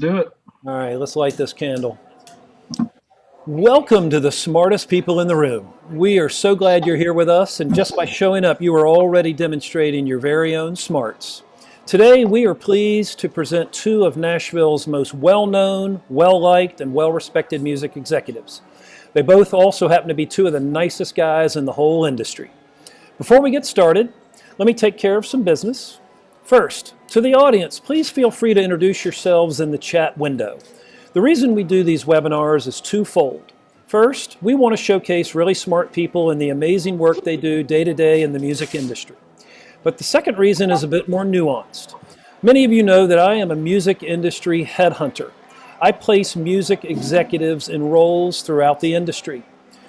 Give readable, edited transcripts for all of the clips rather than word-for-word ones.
Do it. All right, let's light this candle. Welcome to the smartest people in the room. We are so glad you're here with us, and just by showing up, you are already demonstrating your very own smarts. Today, we are pleased to present two of Nashville's most well-known, well-liked, and well-respected music executives. They both also happen to be two of the nicest guys in the whole industry. Before we get started, let me take care of some business. First, to the audience, please feel free to introduce yourselves in the chat window. The reason we do these webinars is twofold. First, we want to showcase really smart people and the amazing work they do day to day in the music industry. But the second reason is a bit more nuanced. Many of you know that I am a music industry headhunter. I place music executives in roles throughout the industry.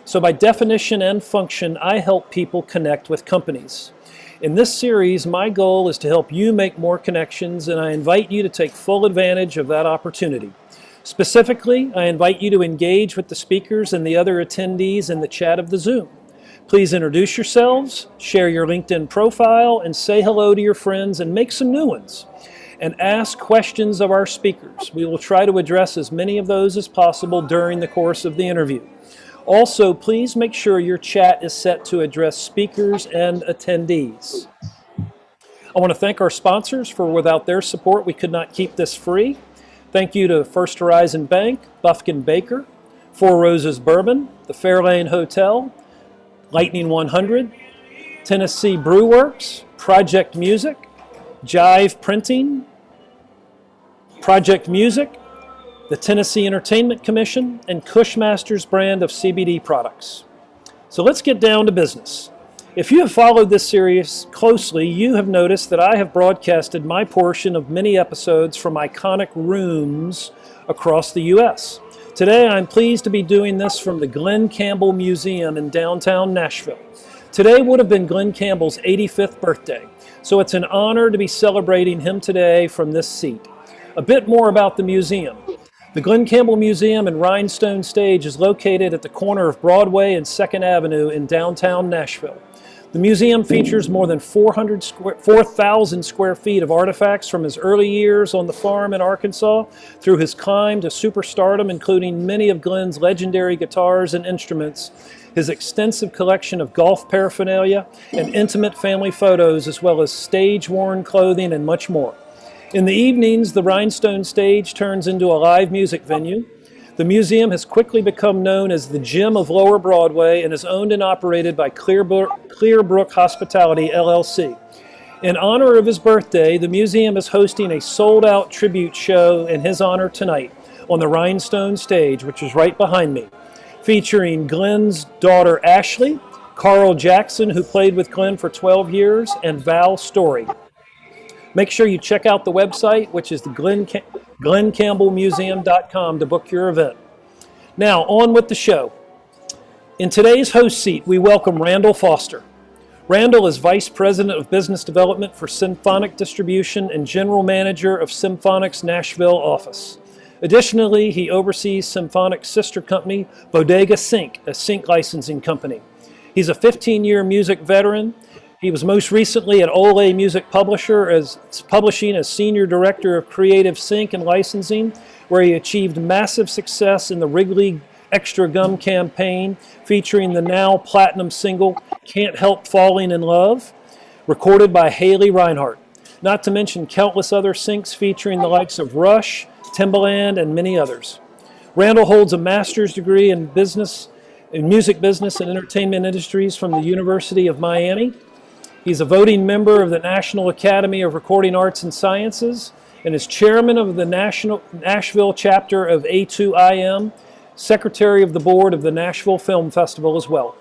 So by definition and function, I help people connect with companies. In this series, my goal is to help you make more connections, and I invite you to take full advantage of that opportunity. Specifically, I invite you to engage with the speakers and the other attendees in the chat of the Zoom. Please introduce yourselves, share your LinkedIn profile, and say hello to your friends and make some new ones. And ask questions of our speakers. We will try to address as many of those as possible during the course of the interview. Also, please make sure your chat is set to address speakers and attendees. I want to thank our sponsors, for without their support, we could not keep this free. Thank you to First Horizon Bank, Bufkin Baker, Four Roses Bourbon, the Fairlane Hotel, Lightning 100, Tennessee Brew Works, Project Music, Jive Printing, Project Music, the Tennessee Entertainment Commission, and Cushmaster's brand of CBD products. So let's get down to business. If you have followed this series closely, you have noticed that I have broadcasted my portion of many episodes from iconic rooms across the U.S. Today, I'm pleased to be doing this from the Glenn Campbell Museum in downtown Nashville. Today would have been Glenn Campbell's 85th birthday, so it's an honor to be celebrating him today from this seat. A bit more about the museum. The Glenn Campbell Museum and Rhinestone Stage is located at the corner of Broadway and 2nd Avenue in downtown Nashville. The museum features more than 4,000 square feet of artifacts from his early years on the farm in Arkansas through his climb to superstardom, including many of Glenn's legendary guitars and instruments, his extensive collection of golf paraphernalia, and intimate family photos, as well as stage-worn clothing and much more. In the evenings, the Rhinestone Stage turns into a live music venue. The museum has quickly become known as the Gem of Lower Broadway and is owned and operated by Clearbrook Hospitality, LLC. In honor of his birthday, the museum is hosting a sold-out tribute show in his honor tonight on the Rhinestone Stage, which is right behind me, featuring Glenn's daughter Ashley, Carl Jackson, who played with Glenn for 12 years, and Val Story. Make sure you check out the website, which is the GlennCampbellMuseum.com, to book your event. Now, on with the show. In today's host seat, we welcome Randall Foster. Randall is Vice President of Business Development for Symphonic Distribution and General Manager of Symphonic's Nashville office. Additionally, he oversees Symphonic's sister company, Bodega Sync, a sync licensing company. He's a 15-year music veteran. He was most recently at Ole Music Publishing as Senior Director of Creative Sync and Licensing, where he achieved massive success in the Wrigley Extra Gum campaign, featuring the now platinum single, Can't Help Falling in Love, recorded by Haley Reinhart. Not to mention countless other syncs featuring the likes of Rush, Timbaland, and many others. Randall holds a master's degree in music business and entertainment industries from the University of Miami. He's a voting member of the National Academy of Recording Arts and Sciences and is chairman of the Nashville chapter of A2IM, secretary of the board of the Nashville Film Festival as well.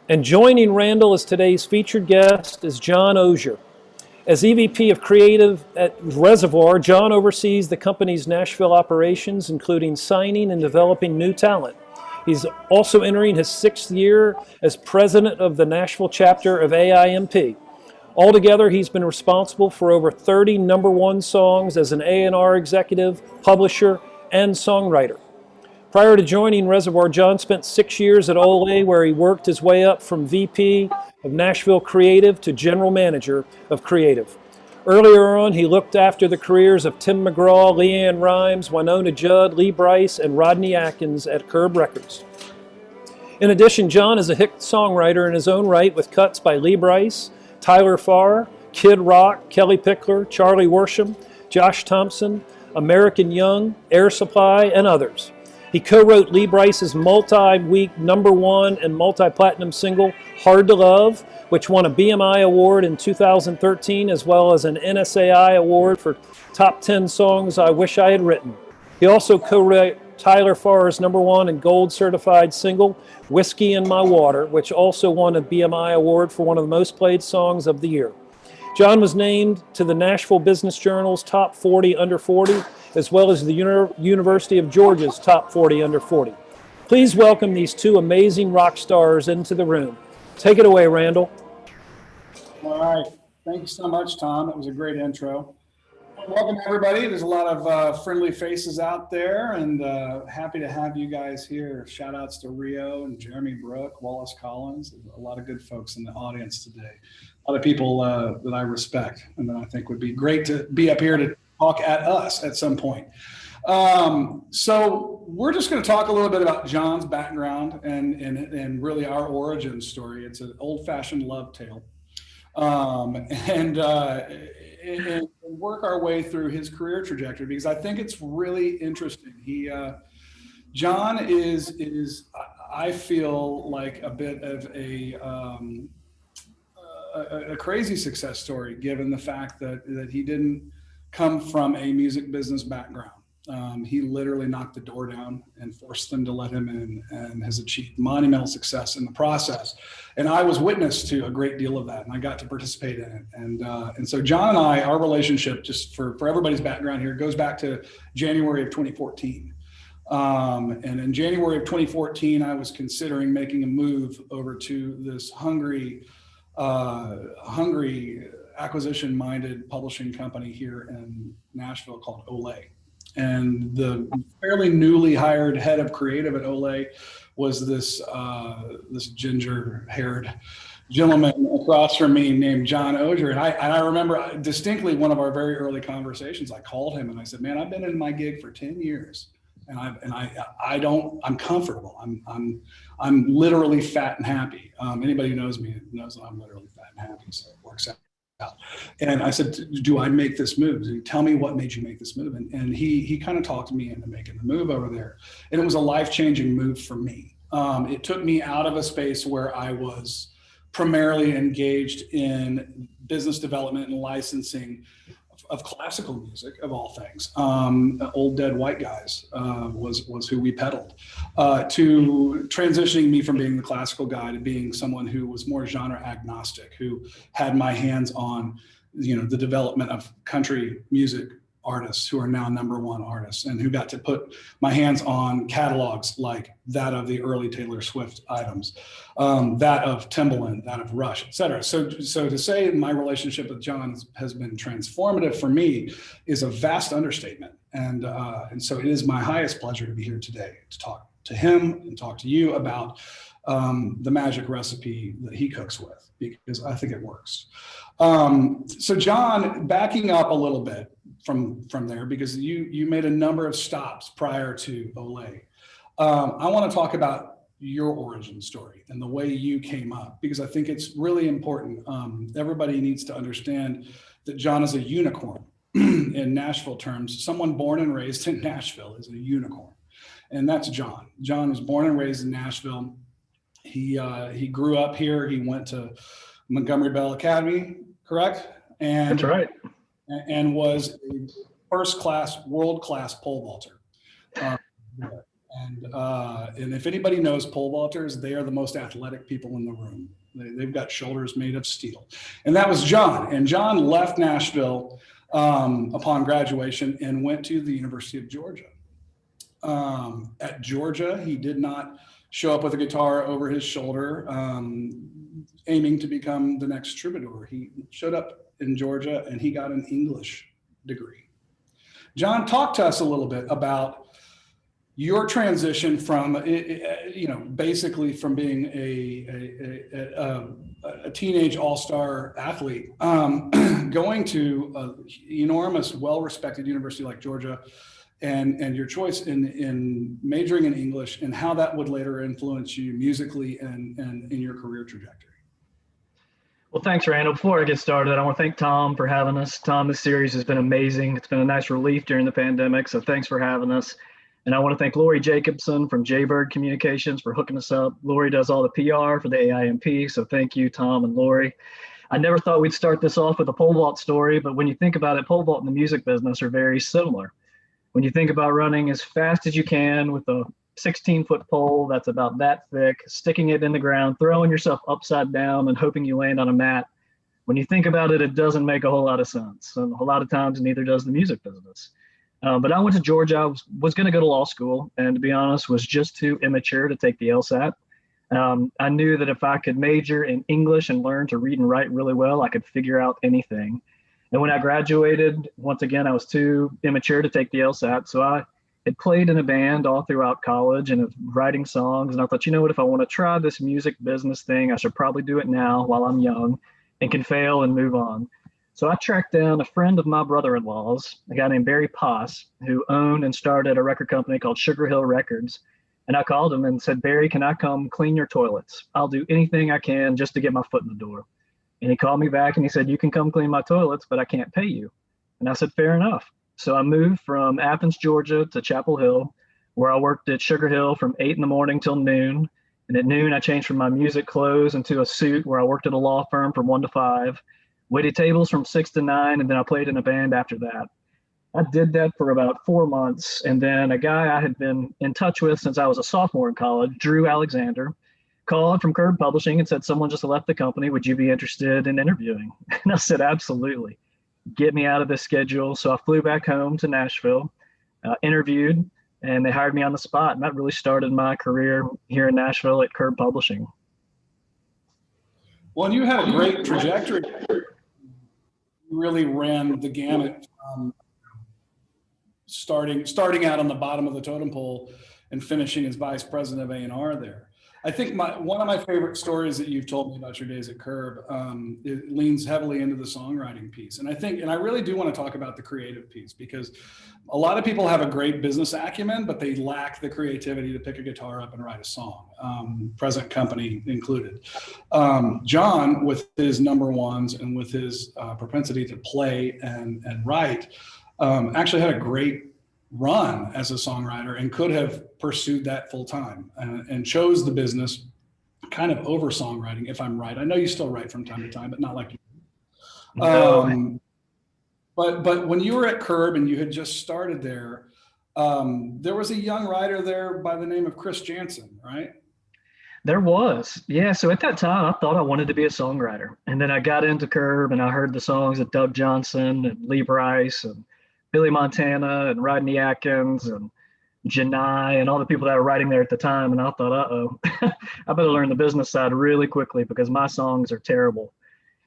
And joining Randall as today's featured guest is John Ozier. As EVP of Creative at Reservoir, John oversees the company's Nashville operations, including signing and developing new talent. He's also entering his 6th year as president of the Nashville chapter of AIMP. Altogether, he's been responsible for over 30 #1 songs as an A&R executive, publisher, and songwriter. Prior to joining Reservoir, John spent 6 years at Ole, where he worked his way up from VP of Nashville Creative to General Manager of Creative. Earlier on, he looked after the careers of Tim McGraw, Leanne Rimes, Winona Judd, Lee Brice, and Rodney Atkins at Curb Records. In addition, John is a hit songwriter in his own right with cuts by Lee Brice, Tyler Farr, Kid Rock, Kelly Pickler, Charlie Worsham, Josh Thompson, American Young, Air Supply, and others. He co-wrote Lee Brice's multi-week #1 and multi-platinum single, Hard to Love, which won a BMI award in 2013, as well as an NSAI award for Top 10 Songs I Wish I Had Written. He also co-wrote Tyler Farr's #1 and gold certified single, Whiskey in My Water, which also won a BMI award for one of the most played songs of the year. John was named to the Nashville Business Journal's Top 40 Under 40, as well as the University of Georgia's Top 40 Under 40. Please welcome these two amazing rock stars into the room. Take it away, Randall. All right. Thank you so much, Tom. That was a great intro. Welcome, everybody. There's a lot of friendly faces out there, and happy to have you guys here. Shout outs to Rio and Jeremy Brook, Wallace Collins, a lot of good folks in the audience today. A lot of people that I respect and that I think would be great to be up here to talk at us at some point. So we're just going to talk a little bit about John's background and really our origin story. It's an old-fashioned love tale. And work our way through his career trajectory, because I think it's really interesting. John is I feel like a bit of a crazy success story, given the fact that he didn't come from a music business background. He literally knocked the door down and forced them to let him in, and has achieved monumental success in the process. And I was witness to a great deal of that, and I got to participate in it. And so John and I, our relationship, just for everybody's background here, goes back to January of 2014. And in January of 2014, I was considering making a move over to this hungry acquisition-minded publishing company here in Nashville called Olay. And the fairly newly hired head of creative at Olay was this ginger-haired gentleman across from me named John Ozier. And I remember distinctly one of our very early conversations. I called him and I said, "Man, I've been in my gig for 10 years, and I'm comfortable. I'm literally fat and happy. Anybody who knows me knows that I'm literally fat and happy, so it works out." And I said, "Do I make this move? Tell me what made you make this move." And he kind of talked me into making the move over there. And it was a life-changing move for me. It took me out of a space where I was primarily engaged in business development and licensing of classical music, of all things. Old Dead White Guys was who we peddled, to transitioning me from being the classical guy to being someone who was more genre agnostic, who had my hands on, the development of country music artists who are now #1 artists, and who got to put my hands on catalogs like that of the early Taylor Swift items, that of Timbaland, that of Rush, et cetera. So to say my relationship with John has been transformative for me is a vast understatement. And so it is my highest pleasure to be here today to talk to him and talk to you about the magic recipe that he cooks with, because I think it works. So John, backing up a little bit from there, because you made a number of stops prior to Olay. I want to talk about your origin story and the way you came up, because I think it's really important. Everybody needs to understand that John is a unicorn in Nashville terms. Someone born and raised in Nashville is a unicorn, and that's John. John was born and raised in Nashville. He grew up here. He went to Montgomery Bell Academy, correct? And That's right. And was a first-class, world-class pole vaulter. And if anybody knows pole vaulters, they are the most athletic people in the room. They've got shoulders made of steel. And that was John. And John left Nashville upon graduation and went to the University of Georgia. At Georgia, he did not show up with a guitar over his shoulder, aiming to become the next troubadour. He showed up in Georgia and he got an English degree. John, talk to us a little bit about your transition from, basically from being a teenage all-star athlete, going to an enormous, well-respected university like Georgia, and your choice in majoring in English, and how that would later influence you musically and in your career trajectory. Well, thanks, Randall. Before I get started, I want to thank Tom for having us. Tom, this series has been amazing. It's been a nice relief during the pandemic, so thanks for having us. And I want to thank Lori Jacobson from Jaybird Communications for hooking us up. Lori does all the PR for the AIMP, so thank you, Tom and Lori. I never thought we'd start this off with a pole vault story, but when you think about it, pole vault and the music business are very similar. When you think about running as fast as you can with a 16-foot pole that's about that thick, sticking it in the ground, throwing yourself upside down and hoping you land on a mat. When you think about it, it doesn't make a whole lot of sense. And a lot of times, neither does the music business. But I went to Georgia. I was going to go to law school, and to be honest, was just too immature to take the LSAT. I knew that if I could major in English and learn to read and write really well, I could figure out anything. And when I graduated, once again, I was too immature to take the LSAT. So I had played in a band all throughout college and writing songs. And I thought, you know what, if I want to try this music business thing, I should probably do it now while I'm young and can fail and move on. So I tracked down a friend of my brother-in-law's, a guy named Barry Poss, who owned and started a record company called Sugar Hill Records. And I called him and said, Barry, can I come clean your toilets? I'll do anything I can just to get my foot in the door. And he called me back and he said, you can come clean my toilets, but I can't pay you. And I said, fair enough. So I moved from Athens, Georgia to Chapel Hill, where I worked at Sugar Hill from 8 in the morning till noon. And at noon, I changed from my music clothes into a suit where I worked at a law firm from 1 to 5, waited tables from 6 to 9, and then I played in a band after that. I did that for about 4 months. And then a guy I had been in touch with since I was a sophomore in college, Drew Alexander, called from Curb Publishing and said, someone just left the company. Would you be interested in interviewing? And I said, absolutely. Get me out of this schedule. So I flew back home to Nashville, interviewed, and they hired me on the spot. And that really started my career here in Nashville at Curb Publishing. Well, and you had a great trajectory. You really ran the gamut from starting out on the bottom of the totem pole and finishing as vice president of A&R there. I think one of my favorite stories that you've told me about your days at Curb, it leans heavily into the songwriting piece. And I really do want to talk about the creative piece, because a lot of people have a great business acumen, but they lack the creativity to pick a guitar up and write a song, present company included. John, with his number ones and with his propensity to play and write, actually had a great run as a songwriter and could have pursued that full time, and chose the business kind of over songwriting, if I'm right. I know you still write from time to time, but not like you do. No. But when you were at Curb and you had just started there, there was a young writer there by the name of Chris Jansen, right? There was. Yeah. So at that time, I thought I wanted to be a songwriter. And then I got into Curb and I heard the songs of Doug Johnson and Lee Brice and Billy Montana and Rodney Atkins and Janai and all the people that were writing there at the time. And I thought, uh-oh, I better learn the business side really quickly because my songs are terrible.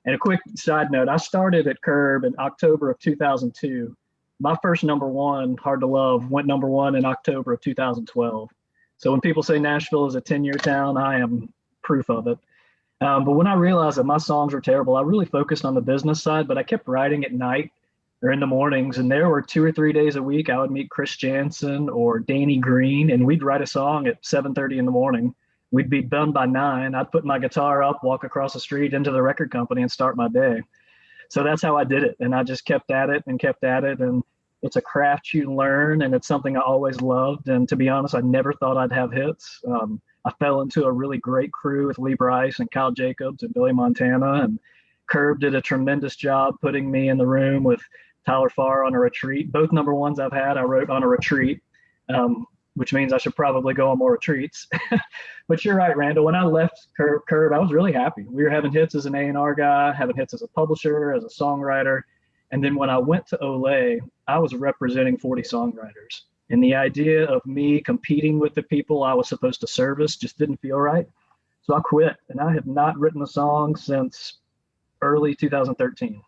And a quick side note, I started at Curb in October of 2002. My first number one, Hard to Love, went number one in October of 2012. So when people say Nashville is a 10-year town, I am proof of it. But when I realized that my songs were terrible, I really focused on the business side, but I kept writing at night or in the mornings. And there were 2 or 3 days a week, I would meet Chris Jansen or Danny Green, and we'd write a song at 7:30 in the morning. We'd be done by 9. I'd put my guitar up, walk across the street into the record company and start my day. So that's how I did it. And I just kept at it and kept at it. And it's a craft you learn, and it's something I always loved. And to be honest, I never thought I'd have hits. I fell into a really great crew with Lee Brice and Kyle Jacobs and Billy Montana, and Curb did a tremendous job putting me in the room with Tyler Farr on a retreat. Both number ones I've had, I wrote on a retreat, which means I should probably go on more retreats. But you're right, Randall. When I left Curb, I was really happy. We were having hits as an A&R guy, having hits as a publisher, as a songwriter. And then when I went to Olay, I was representing 40 songwriters. And the idea of me competing with the people I was supposed to service just didn't feel right. So I quit, and I have not written a song since early 2013.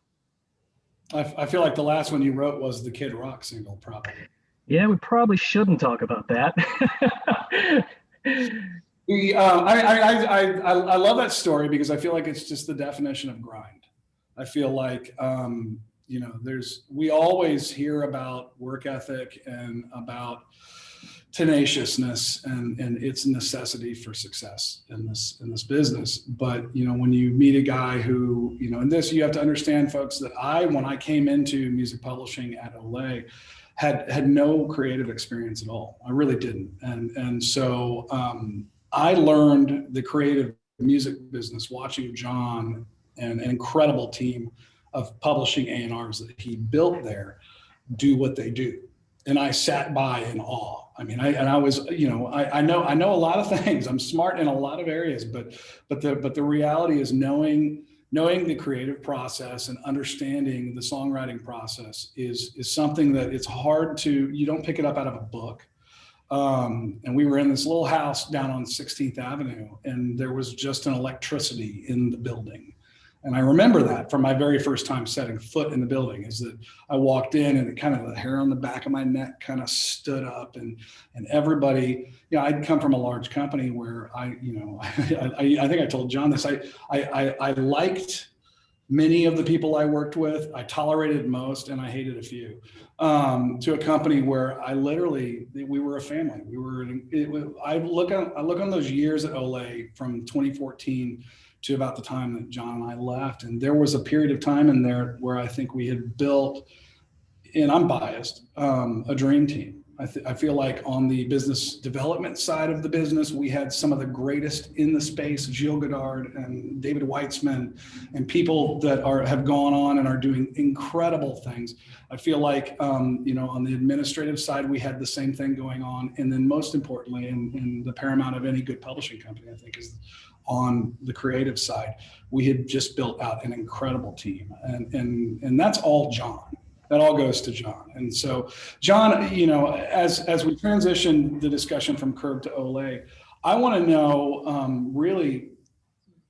I feel like the last one you wrote was the Kid Rock single, probably. Yeah, we probably shouldn't talk about that. I love that story because I feel like it's just the definition of grind. I feel like, we always hear about work ethic and about tenaciousness and its necessity for success in this business. But, when you meet a guy who, in this, you have to understand, folks, that when I came into music publishing at Olay, had no creative experience at all. I really didn't. And so I learned the creative music business watching John and an incredible team of publishing A&Rs that he built there do what they do. And I sat by in awe. I mean, I was, I know a lot of things. I'm smart in a lot of areas, but the reality is knowing the creative process and understanding the songwriting process is something that it's hard to, you don't pick it up out of a book. And we were in this little house down on 16th Avenue, and there was just an electricity in the building. And I remember that from my very first time setting foot in the building, is that I walked in and it kind of, the hair on the back of my neck kind of stood up, and everybody, I'd come from a large company where I think I told John this, I liked many of the people I worked with. I tolerated most, and I hated a few. To a company where we were a family. I look on those years at Olay from 2014 to about the time that John and I left. And there was a period of time in there where I think we had built, and I'm biased, a dream team. I feel like on the business development side of the business, we had some of the greatest in the space, Gilles Godard and David Weitzman, and people that have gone on and are doing incredible things. I feel like, on the administrative side, we had the same thing going on. And then most importantly, in the paramount of any good publishing company, I think, is on the creative side, we had just built out an incredible team. And that's all John. That all goes to John. And so, John, as we transition the discussion from Curb to Olay, I want to know, really,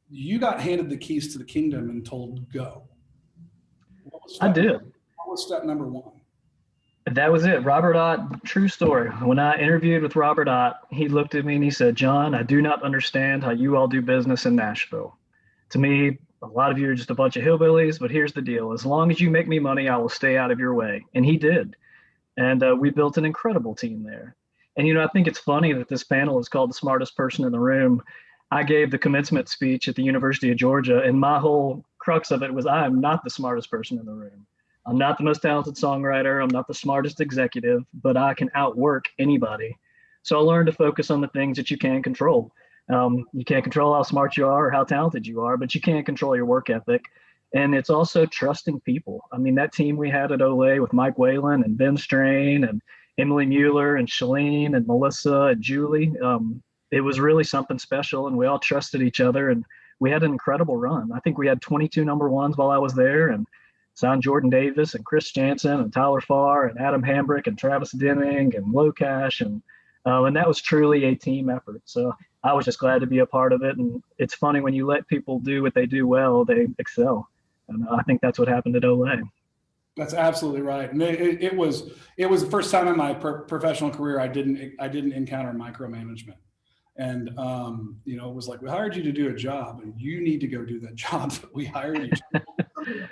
you got handed the keys to the kingdom and told go. I did. What was step number one? That was it. Robert Ott, true story. When I interviewed with Robert Ott, he looked at me and he said, "John, I do not understand how you all do business in Nashville. To me, a lot of you are just a bunch of hillbillies, but here's the deal. As long as you make me money, I will stay out of your way." And he did. And we built an incredible team there. And, I think it's funny that this panel is called The Smartest Person in the Room. I gave the commencement speech at the University of Georgia, and my whole crux of it was, I am not the smartest person in the room. I'm not the most talented songwriter. I'm not the smartest executive, but I can outwork anybody. So I learned to focus on the things that you can control. You can't control how smart you are or how talented you are, but you can control your work ethic. And it's also trusting people. I mean, that team we had at Olay with Mike Whalen and Ben Strain and Emily Mueller and Shalene and Melissa and Julie, it was really something special, and we all trusted each other, and we had an incredible run. I think we had 22 number ones while I was there, and signed Jordan Davis and Chris Jansen and Tyler Farr and Adam Hambrick and Travis Deming and Locash, and that was truly a team effort. So I was just glad to be a part of it. And it's funny, when you let people do what they do well, they excel. And I think that's what happened at Olay. That's absolutely right. And it was the first time in my professional career I didn't encounter micromanagement. And it was like, we hired you to do a job, and you need to go do that job that we hired you to.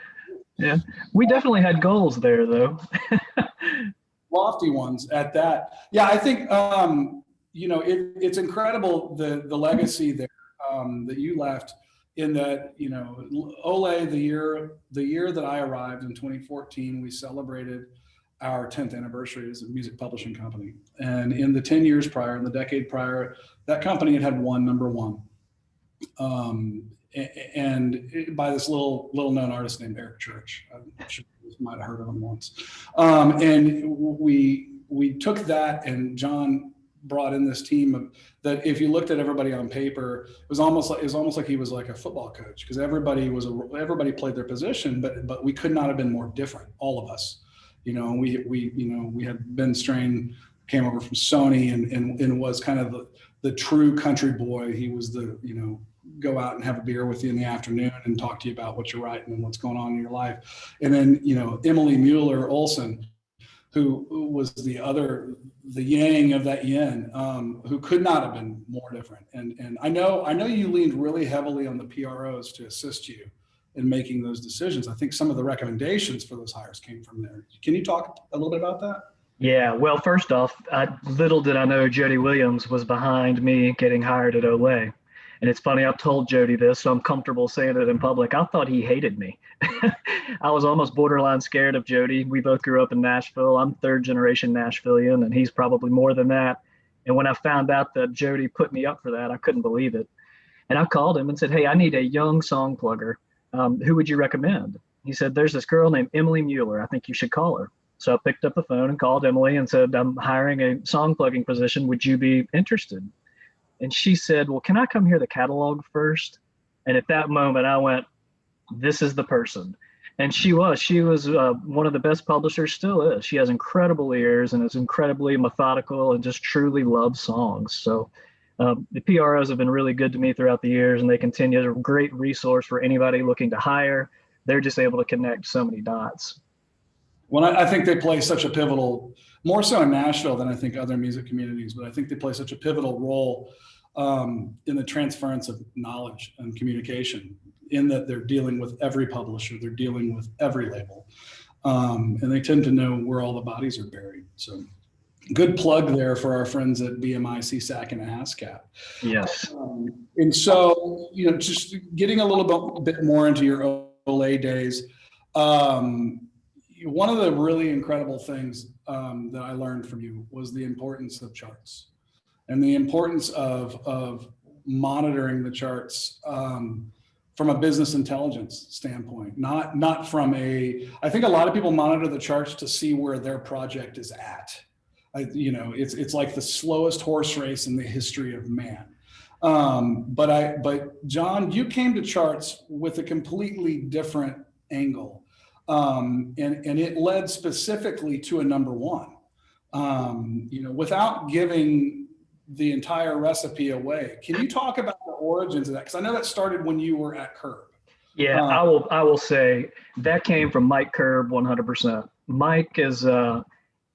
Yeah, we definitely had goals there, though. Lofty ones at that. Yeah, I think it's incredible the legacy there that you left. In that, Olay, the year that I arrived in 2014, we celebrated our 10th anniversary as a music publishing company. And in the 10 years prior, in the decade prior, that company had one number one. And by this little known artist named Eric Church. I'm sure you might have heard of him once. And we took that, and John brought in this team that, if you looked at everybody on paper, it was almost like he was like a football coach, because everybody played their position, but we could not have been more different, all of us. And we had Ben Strain came over from Sony and was kind of the true country boy. He was the go out and have a beer with you in the afternoon and talk to you about what you're writing and what's going on in your life. And then, Emily Mueller Olson, who was the yang of that yin, who could not have been more different. And I know you leaned really heavily on the PROs to assist you in making those decisions. I think some of the recommendations for those hires came from there. Can you talk a little bit about that? Yeah, well, first off, little did I know Jody Williams was behind me getting hired at Olay. And it's funny, I've told Jody this, so I'm comfortable saying it in public. I thought he hated me. I was almost borderline scared of Jody. We both grew up in Nashville. I'm third generation Nashvilleian, and he's probably more than that. And when I found out that Jody put me up for that, I couldn't believe it. And I called him and said, hey, I need a young song plugger. Who would you recommend? He said, there's this girl named Emily Mueller. I think you should call her. So I picked up the phone and called Emily and said, I'm hiring a song plugging position. Would you be interested? And she said, well, can I come hear the catalog first? And at that moment, I went, this is the person. And she was one of the best publishers, still is. She has incredible ears and is incredibly methodical and just truly loves songs. So the PROs have been really good to me throughout the years, and they continue as a great resource for anybody looking to hire. They're just able to connect so many dots. Well, I think they play such a pivotal, more so in Nashville than I think other music communities, but I think they play such a pivotal role in the transference of knowledge and communication, in that they're dealing with every publisher, they're dealing with every label, and they tend to know where all the bodies are buried. So good plug there for our friends at BMI, CSAC, and ASCAP. Yes. And so, just getting a little bit more into your Olay days, one of the really incredible things that I learned from you was the importance of charts and the importance of monitoring the charts from a business intelligence standpoint, not from I think a lot of people monitor the charts to see where their project is at. It's like the slowest horse race in the history of man. But John, you came to charts with a completely different angle. And it led specifically to a number one, without giving the entire recipe away. Can you talk about the origins of that? Because I know that started when you were at Curb. Yeah, I will say that came from Mike Curb 100%. Mike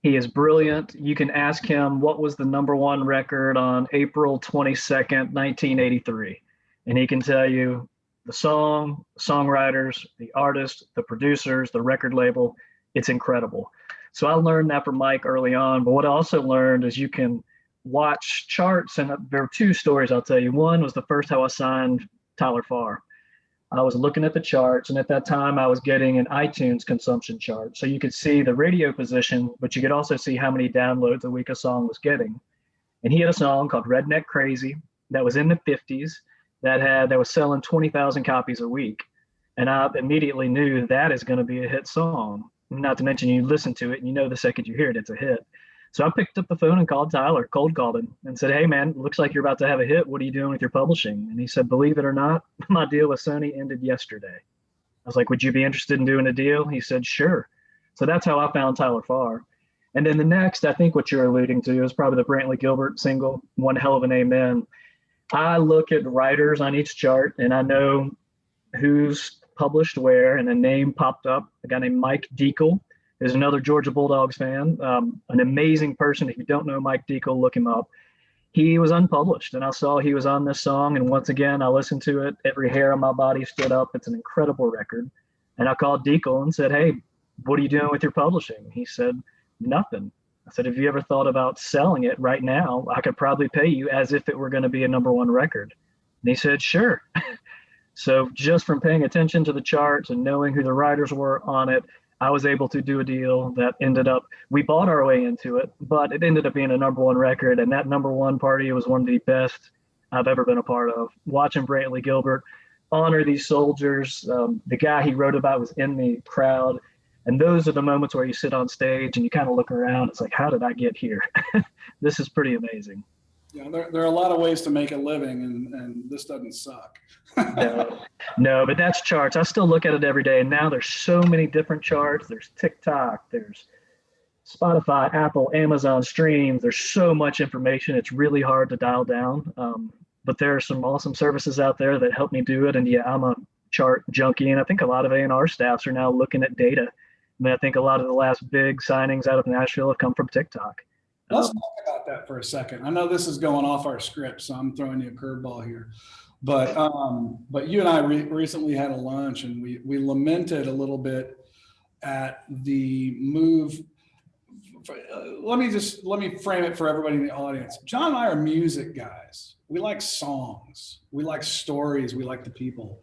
he is brilliant. You can ask him what was the number one record on April 22nd, 1983. And he can tell you the song, songwriters, the artist, the producers, the record label. It's incredible. So I learned that from Mike early on. But what I also learned is you can watch charts. And there are two stories I'll tell you. One was the first time I signed Tyler Farr. I was looking at the charts, and at that time I was getting an iTunes consumption chart. So you could see the radio position, but you could also see how many downloads a week a song was getting. And he had a song called Redneck Crazy that was in the 50s that was selling 20,000 copies a week. And I immediately knew that is going to be a hit song. Not to mention you listen to it and you know the second you hear it, it's a hit. So I picked up the phone and called Tyler, cold called him and said, hey man, looks like you're about to have a hit. What are you doing with your publishing? And he said, believe it or not, my deal with Sony ended yesterday. I was like, would you be interested in doing a deal? He said, sure. So that's how I found Tyler Farr. And then the next, I think what you're alluding to is probably the Brantley Gilbert single, One Hell of an Amen. I look at writers on each chart and I know who's published where, and a name popped up, a guy named Mike Deacle is another Georgia Bulldogs fan, an amazing person. If you don't know Mike Deacle, look him up. He was unpublished, and I saw he was on this song, and once again, I listened to it. Every hair on my body stood up. It's an incredible record. And I called Deacle and said, hey, what are you doing with your publishing? He said, nothing. I said, have you ever thought about selling it right now? I could probably pay you as if it were going to be a number one record. And he said, sure. So just from paying attention to the charts and knowing who the writers were on it, I was able to do a deal that ended up, we bought our way into it, but it ended up being a number one record. And that number one party was one of the best I've ever been a part of. Watching Brantley Gilbert honor these soldiers, the guy he wrote about was in the crowd. And those are the moments where you sit on stage and you kind of look around. It's like, how did I get here? This is pretty amazing. Yeah, there are a lot of ways to make a living, and this doesn't suck. No, but that's charts. I still look at it every day. And now there's so many different charts. There's Tick-Tock, there's Spotify, Apple, Amazon streams. There's so much information. It's really hard to dial down. But there are some awesome services out there that help me do it. And yeah, I'm a chart junkie. And I think a lot of A&R staffs are now looking at data mean, I think a lot of the last big signings out of Nashville have come from Tick-Tock. Let's talk about that for a second. I know this is going off our script, so I'm throwing you a curveball here. But you and I recently had a lunch, and we lamented a little bit at the move. Let me frame it for everybody in the audience. John and I are music guys. We like songs. We like stories. We like the people.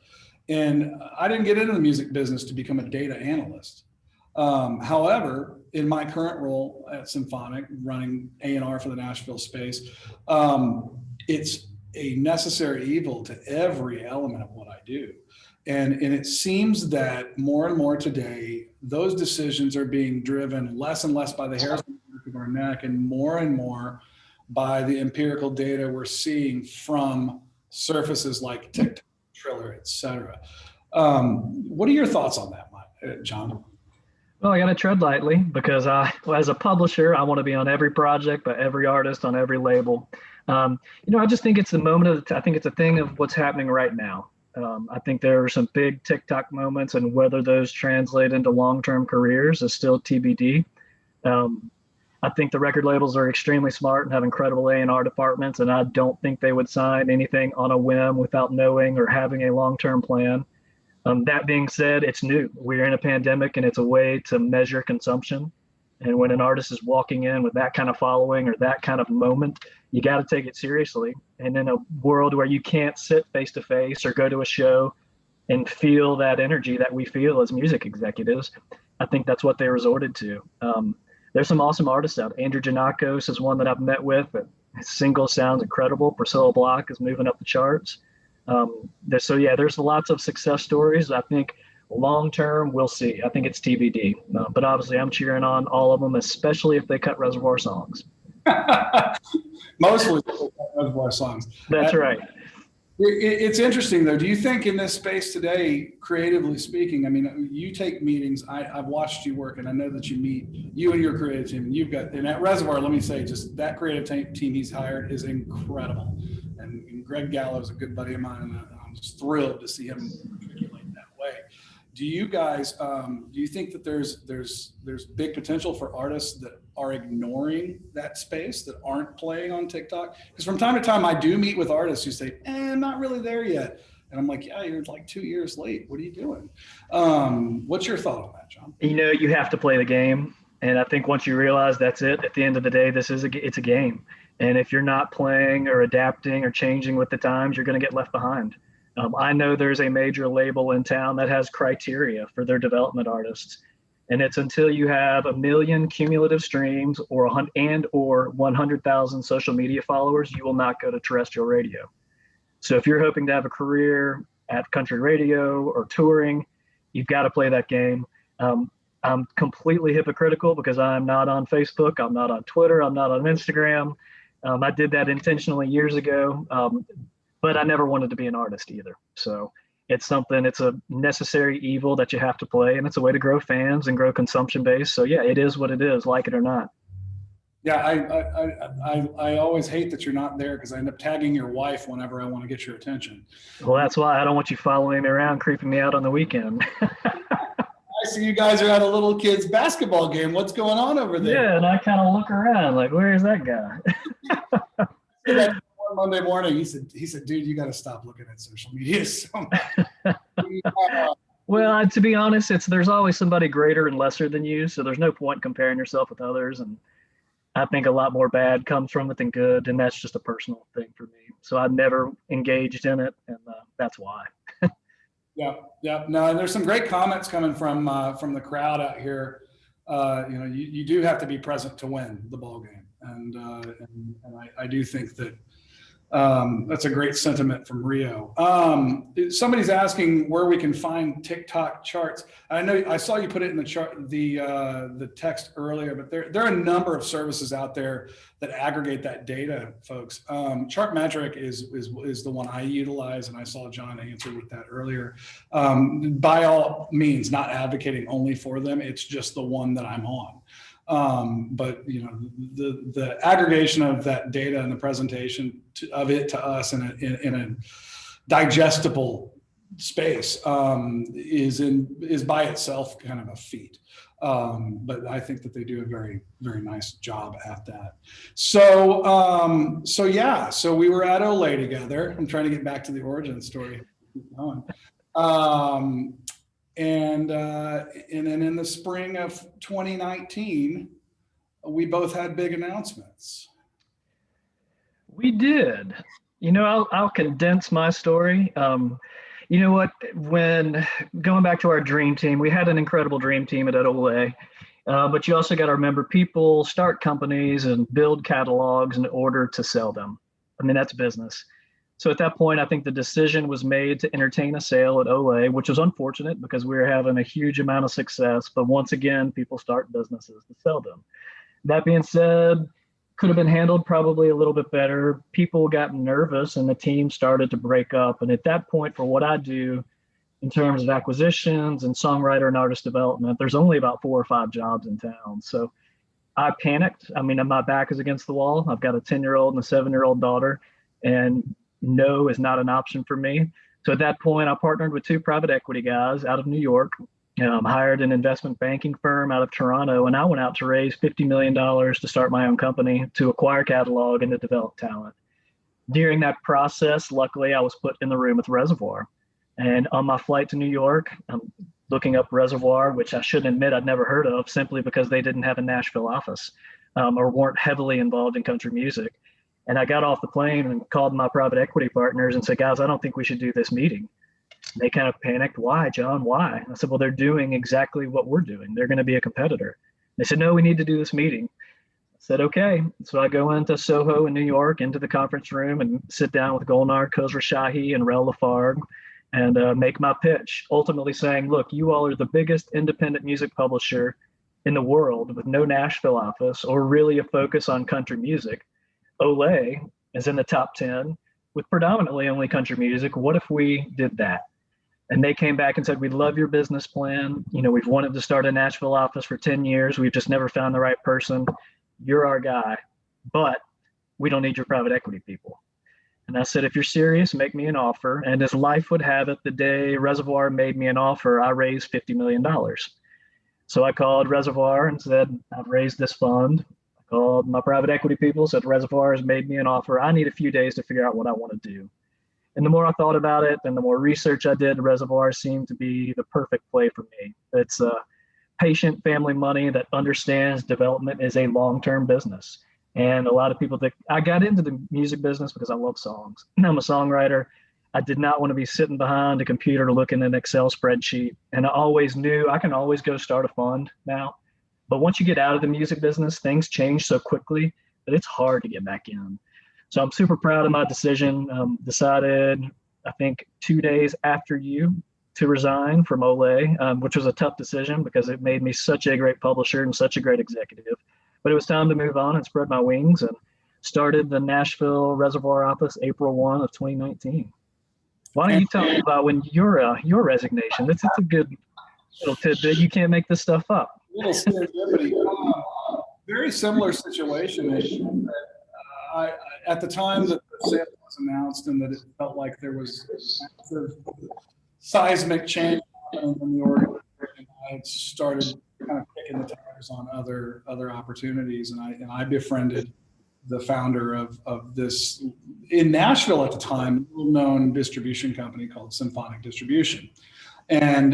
And I didn't get into the music business to become a data analyst. However, in my current role at Symphonic, running A&R for the Nashville space, it's a necessary evil to every element of what I do. And it seems that more and more today, those decisions are being driven less and less by the hairs of our neck and more by the empirical data we're seeing from surfaces like Tick-Tock, Triller, et cetera. What are your thoughts on that, John? Well, I got to tread lightly because as a publisher, I want to be on every project by every artist on every label. I just think it's the moment I think it's a thing of what's happening right now. I think there are some big Tick-Tock moments, and whether those translate into long-term careers is still TBD. I think the record labels are extremely smart and have incredible A&R departments, and I don't think they would sign anything on a whim without knowing or having a long-term plan. That being said, it's new. We're in a pandemic, and it's a way to measure consumption. And when an artist is walking in with that kind of following or that kind of moment, you got to take it seriously. And in a world where you can't sit face to face or go to a show and feel that energy that we feel as music executives, I think that's what they resorted to. There's some awesome artists out. Andrew Janakos is one that I've met with. His single sounds incredible. Priscilla Block is moving up the charts. There's lots of success stories. I think long term, we'll see. I think it's TBD. But obviously, I'm cheering on all of them, especially if they cut Reservoir songs. Mostly Reservoir songs. That's right. It's interesting, though. Do you think in this space today, creatively speaking, I mean, you take meetings, I've watched you work, and I know that you and your creative team, and at Reservoir, let me say, just that creative team he's hired is incredible. And Greg Gallo is a good buddy of mine, and I'm just thrilled to see him articulate that way. Do you guys, do you think that there's big potential for artists that are ignoring that space, that aren't playing on Tick-Tock? Because from time to time, I do meet with artists who say, I'm not really there yet. And I'm like, yeah, you're like 2 years late. What are you doing? What's your thought on that, John? You have to play the game. And I think once you realize that's it, at the end of the day, it's a game. And if you're not playing or adapting or changing with the times, you're going to get left behind. I know there's a major label in town that has criteria for their development artists. And it's until you have 1 million cumulative streams or 100,000 social media followers, you will not go to terrestrial radio. So if you're hoping to have a career at country radio or touring, you've got to play that game. I'm completely hypocritical because I'm not on Facebook. I'm not on Twitter. I'm not on Instagram. I did that intentionally years ago. But I never wanted to be an artist either. So it's a necessary evil that you have to play, and it's a way to grow fans and grow consumption base. So yeah, it is what it is, like it or not. Yeah, I always hate that you're not there because I end up tagging your wife whenever I want to get your attention. Well, that's why I don't want you following me around, creeping me out on the weekend. I see you guys are at a little kid's basketball game. What's going on over there? Yeah, and I kind of look around like, where is that guy? Monday morning, he said, dude, you got to stop looking at social media so much. Well, to be honest, there's always somebody greater and lesser than you, so there's no point comparing yourself with others. And I think a lot more bad comes from it than good, and that's just a personal thing for me. So I've never engaged in it, and that's why. Yeah. No, and there's some great comments coming from the crowd out here. You do have to be present to win the ball game, and I do think that. That's a great sentiment from Rio. Somebody's asking where we can find Tick-Tock charts. I know I saw you put it in the chart, the text earlier, but there are a number of services out there that aggregate that data, folks. Chartmetric is the one I utilize, and I saw John answer with that earlier. By all means, not advocating only for them. It's just the one that I'm on. But the aggregation of that data and the presentation of it to us in a digestible space is by itself kind of a feat. But I think that they do a very, very nice job at that. So, so we were at Olay together. I'm trying to get back to the origin story. Keep going. And then in the spring of 2019, we both had big announcements. We did. I'll condense my story. You know what? When going back to our dream team, we had an incredible dream team at Olay, but you also got to remember people start companies and build catalogs in order to sell them. I mean, that's business. So at that point, I think the decision was made to entertain a sale at Olay, which was unfortunate because we were having a huge amount of success. But once again, people start businesses to sell them. That being said, could have been handled probably a little bit better. People got nervous and the team started to break up. And at that point, for what I do in terms of acquisitions and songwriter and artist development, there's only about 4 or 5 jobs in town. So I panicked. I mean, my back is against the wall. I've got a 10-year-old and a 7-year-old daughter, and no is not an option for me. So at that point, I partnered with 2 private equity guys out of New York. Hired an investment banking firm out of Toronto, and I went out to raise $50 million to start my own company, to acquire catalog and to develop talent. During that process, luckily, I was put in the room with Reservoir. And on my flight to New York, I'm looking up Reservoir, which I shouldn't admit I'd never heard of, simply because they didn't have a Nashville office or weren't heavily involved in country music. And I got off the plane and called my private equity partners and said, guys, I don't think we should do this meeting. They kind of panicked. Why, John? Why? I said, well, they're doing exactly what we're doing. They're going to be a competitor. They said, no, we need to do this meeting. I said, okay. So I go into Soho in New York, into the conference room, and sit down with Golnar Khosrowshahi and Rel Lafargue and make my pitch, ultimately saying, look, you all are the biggest independent music publisher in the world with no Nashville office or really a focus on country music. Olay is in the top 10 with predominantly only country music. What if we did that? And they came back and said, we love your business plan. We've wanted to start a Nashville office for 10 years. We've just never found the right person. You're our guy, but we don't need your private equity people. And I said, if you're serious, make me an offer. And as life would have it, the day Reservoir made me an offer, I raised $50 million. So I called Reservoir and said, I've raised this fund. I called my private equity people, said, Reservoir has made me an offer. I need a few days to figure out what I want to do. And the more I thought about it and the more research I did, Reservoir seemed to be the perfect play for me. It's patient family money that understands development is a long-term business. And a lot of people think I got into the music business because I love songs. I'm a songwriter. I did not want to be sitting behind a computer looking at an Excel spreadsheet. And I always knew I can always go start a fund now. But once you get out of the music business, things change so quickly that it's hard to get back in. So I'm super proud of my decision. Decided, I think, 2 days after you to resign from Olay, which was a tough decision because it made me such a great publisher and such a great executive. But it was time to move on and spread my wings and started the Nashville Reservoir office April 1 of 2019. Why don't you tell me about when your resignation? It's a good little tidbit. You can't make this stuff up. Little serendipity. Very similar situation. At the time that the sale was announced and that it felt like there was massive seismic change in the organization, I had started kind of kicking the tires on other opportunities, and I befriended the founder of this in Nashville at the time, a little-known distribution company called Symphonic Distribution. And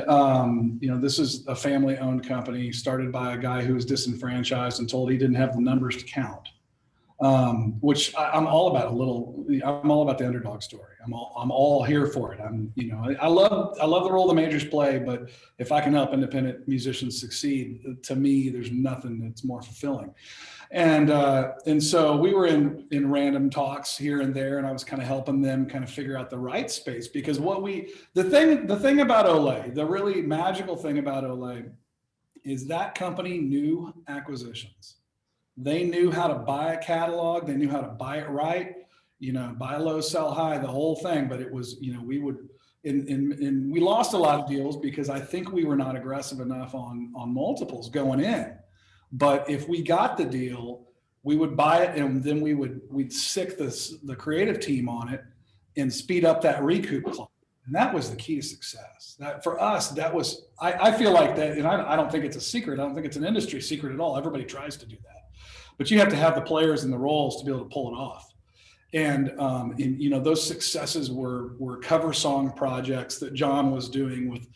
this is a family-owned company started by a guy who was disenfranchised and told he didn't have the numbers to count. Which I'm all about I'm all about the underdog story. I'm all here for it. I love the role the majors play, but if I can help independent musicians succeed, to me, there's nothing that's more fulfilling. And so we were in random talks here and there, and I was kind of helping them kind of figure out the right space, because the thing about Olay, the really magical thing about Olay is that company knew acquisitions. They knew how to buy a catalog. They knew how to buy it right, buy low, sell high, the whole thing. But it was, we lost a lot of deals because I think we were not aggressive enough on multiples going in. But if we got the deal, we would buy it, and then we'd sick the creative team on it and speed up that recoup clock. And that was the key to success. That for us, that was, I feel like that, and I don't think it's a secret. I don't think it's an industry secret at all. Everybody tries to do that, but you have to have the players and the roles to be able to pull it off. And you know, those successes were cover song projects that John was doing with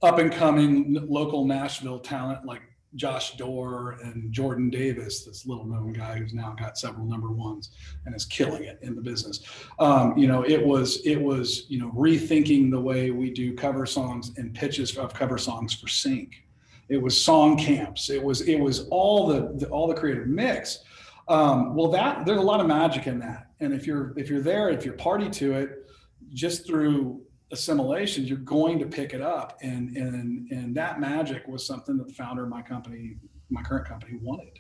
up and coming local Nashville talent like Josh Dorr and Jordan Davis, this little known guy who's now got several #1s and is killing it in the business. You know, it was, you know, rethinking the way we do cover songs and pitches of cover songs for sync. It was song camps. It was all the creative mix. Well, there's a lot of magic in that. And if you're there, if you're party to it, just through assimilation, you're going to pick it up. And that magic was something that the founder of my company, my current company, wanted.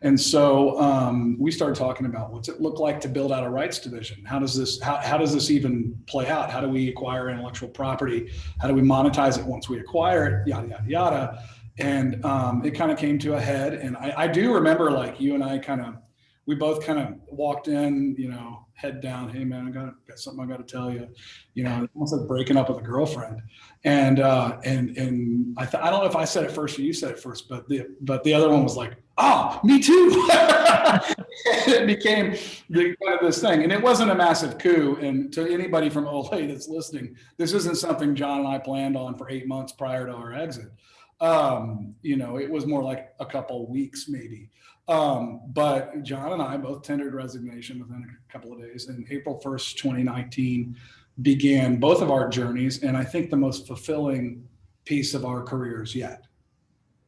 And so we started talking about what's it look like to build out a rights division? How does this even play out? How do we acquire intellectual property? How do we monetize it once we acquire it? Yada, yada, yada. And it kind of came to a head. And I do remember, like, you and I we both kind of walked in, you know, head down. Hey man, I got something I got to tell you. You know, almost like breaking up with a girlfriend. And I don't know if I said it first or you said it first, but the other one was like, oh, me too. It became kind of this thing, and it wasn't a massive coup. And to anybody from Olay that's listening, this isn't something John and I planned on for 8 months prior to our exit. You know, it was more like a couple weeks maybe. But John and I both tendered resignation within a couple of days, and April 1st, 2019 began both of our journeys. And I think the most fulfilling piece of our careers yet.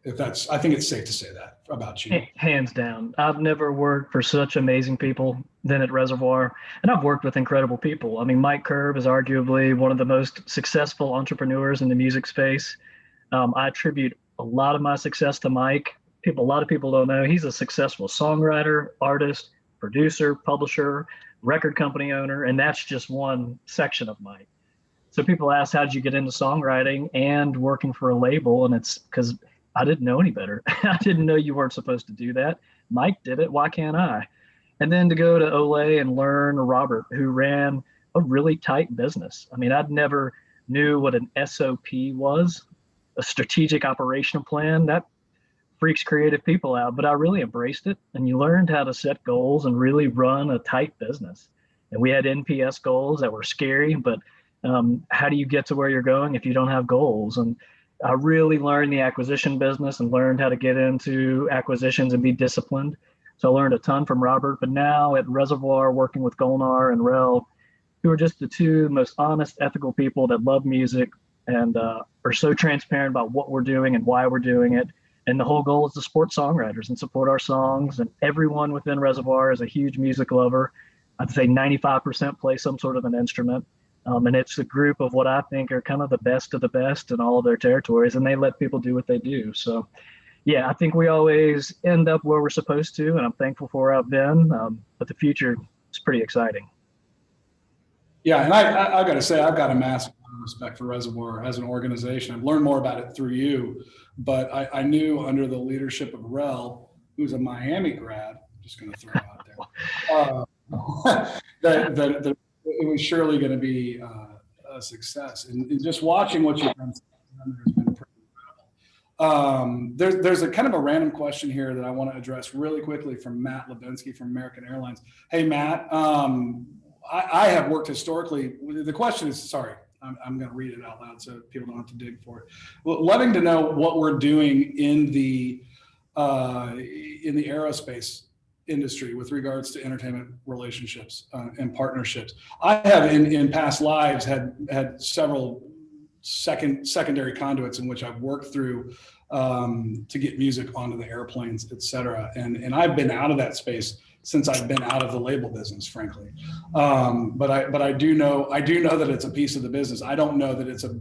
I think it's safe to say that about you. Hands down. I've never worked for such amazing people than at Reservoir. And I've worked with incredible people. I mean, Mike Curb is arguably one of the most successful entrepreneurs in the music space. I attribute a lot of my success to Mike. A lot of people don't know he's a successful songwriter, artist, producer, publisher, record company owner, and that's just one section of Mike. So people ask, how did you get into songwriting and working for a label? And it's because I didn't know any better. I didn't know you weren't supposed to do that. Mike did it. Why can't I? And then to go to Olay and learn Robert, who ran a really tight business. I mean, I'd never knew what an SOP was, a strategic operational plan. That freaks creative people out, but I really embraced it. And you learned how to set goals and really run a tight business. And we had NPS goals that were scary, but how do you get to where you're going if you don't have goals? And I really learned the acquisition business and learned how to get into acquisitions and be disciplined. So I learned a ton from Robert, but now at Reservoir, working with Golnar and Rel, who are just the two most honest, ethical people that love music and are so transparent about what we're doing and why we're doing it. And the whole goal is to support songwriters and support our songs. And everyone within Reservoir is a huge music lover. I'd say 95% play some sort of an instrument. And it's a group of what I think are kind of the best of the best in all of their territories. And they let people do what they do. So, yeah, I think we always end up where we're supposed to. And I'm thankful for where I've been. But the future is pretty exciting. Yeah, and I got to say, I've got a massive respect for Reservoir as an organization. I've learned more about it through you, but I knew under the leadership of Rel, who's a Miami grad, I'm just going to throw it out there, that it was surely going to be a success. And just watching what you've done has been pretty incredible. There's a kind of a random question here that I want to address really quickly from Matt Levinsky from American Airlines. Hey, Matt, I have worked historically. The question is, sorry, I'm going to read it out loud so people don't have to dig for it. Well, loving to know what we're doing in the aerospace industry with regards to entertainment relationships and partnerships. I have in past lives had several secondary conduits in which I've worked through to get music onto the airplanes, et cetera. And I've been out of that space since I've been out of the label business, frankly. But I do know that it's a piece of the business. I don't know that it's a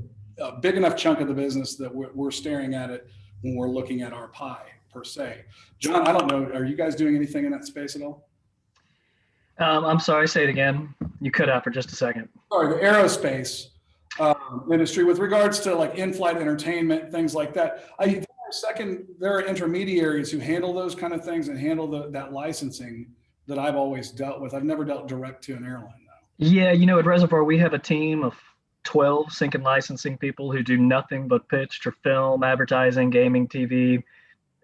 big enough chunk of the business that we're staring at it when we're looking at our pie per se. John, I don't know, are you guys doing anything in that space at all? I'm sorry, say it again. You cut out for just a second. Sorry, the aerospace industry with regards to like in-flight entertainment, things like that. There are intermediaries who handle those kind of things and handle that licensing that I've always dealt with. I've never dealt direct to an airline though. Yeah, at Reservoir, we have a team of 12 sync and licensing people who do nothing but pitch to film, advertising, gaming, TV,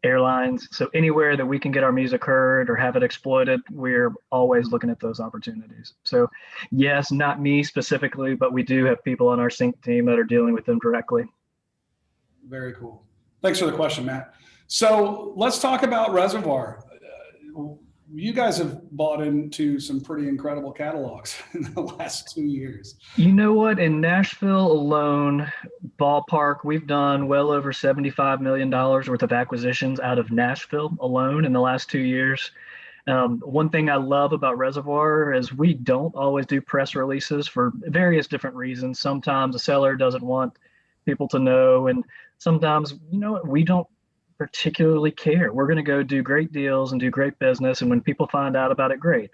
airlines. So anywhere that we can get our music heard or have it exploited, we're always looking at those opportunities. So yes, not me specifically, but we do have people on our sync team that are dealing with them directly. Very cool. Thanks for the question, Matt. So let's talk about Reservoir. You guys have bought into some pretty incredible catalogs in the last 2 years. You know what? In Nashville alone, ballpark, we've done well over $75 million worth of acquisitions out of Nashville alone in the last 2 years. One thing I love about Reservoir is we don't always do press releases for various different reasons. Sometimes a seller doesn't want people to know, and sometimes, we don't particularly care. We're going to go do great deals and do great business, and when people find out about it, great.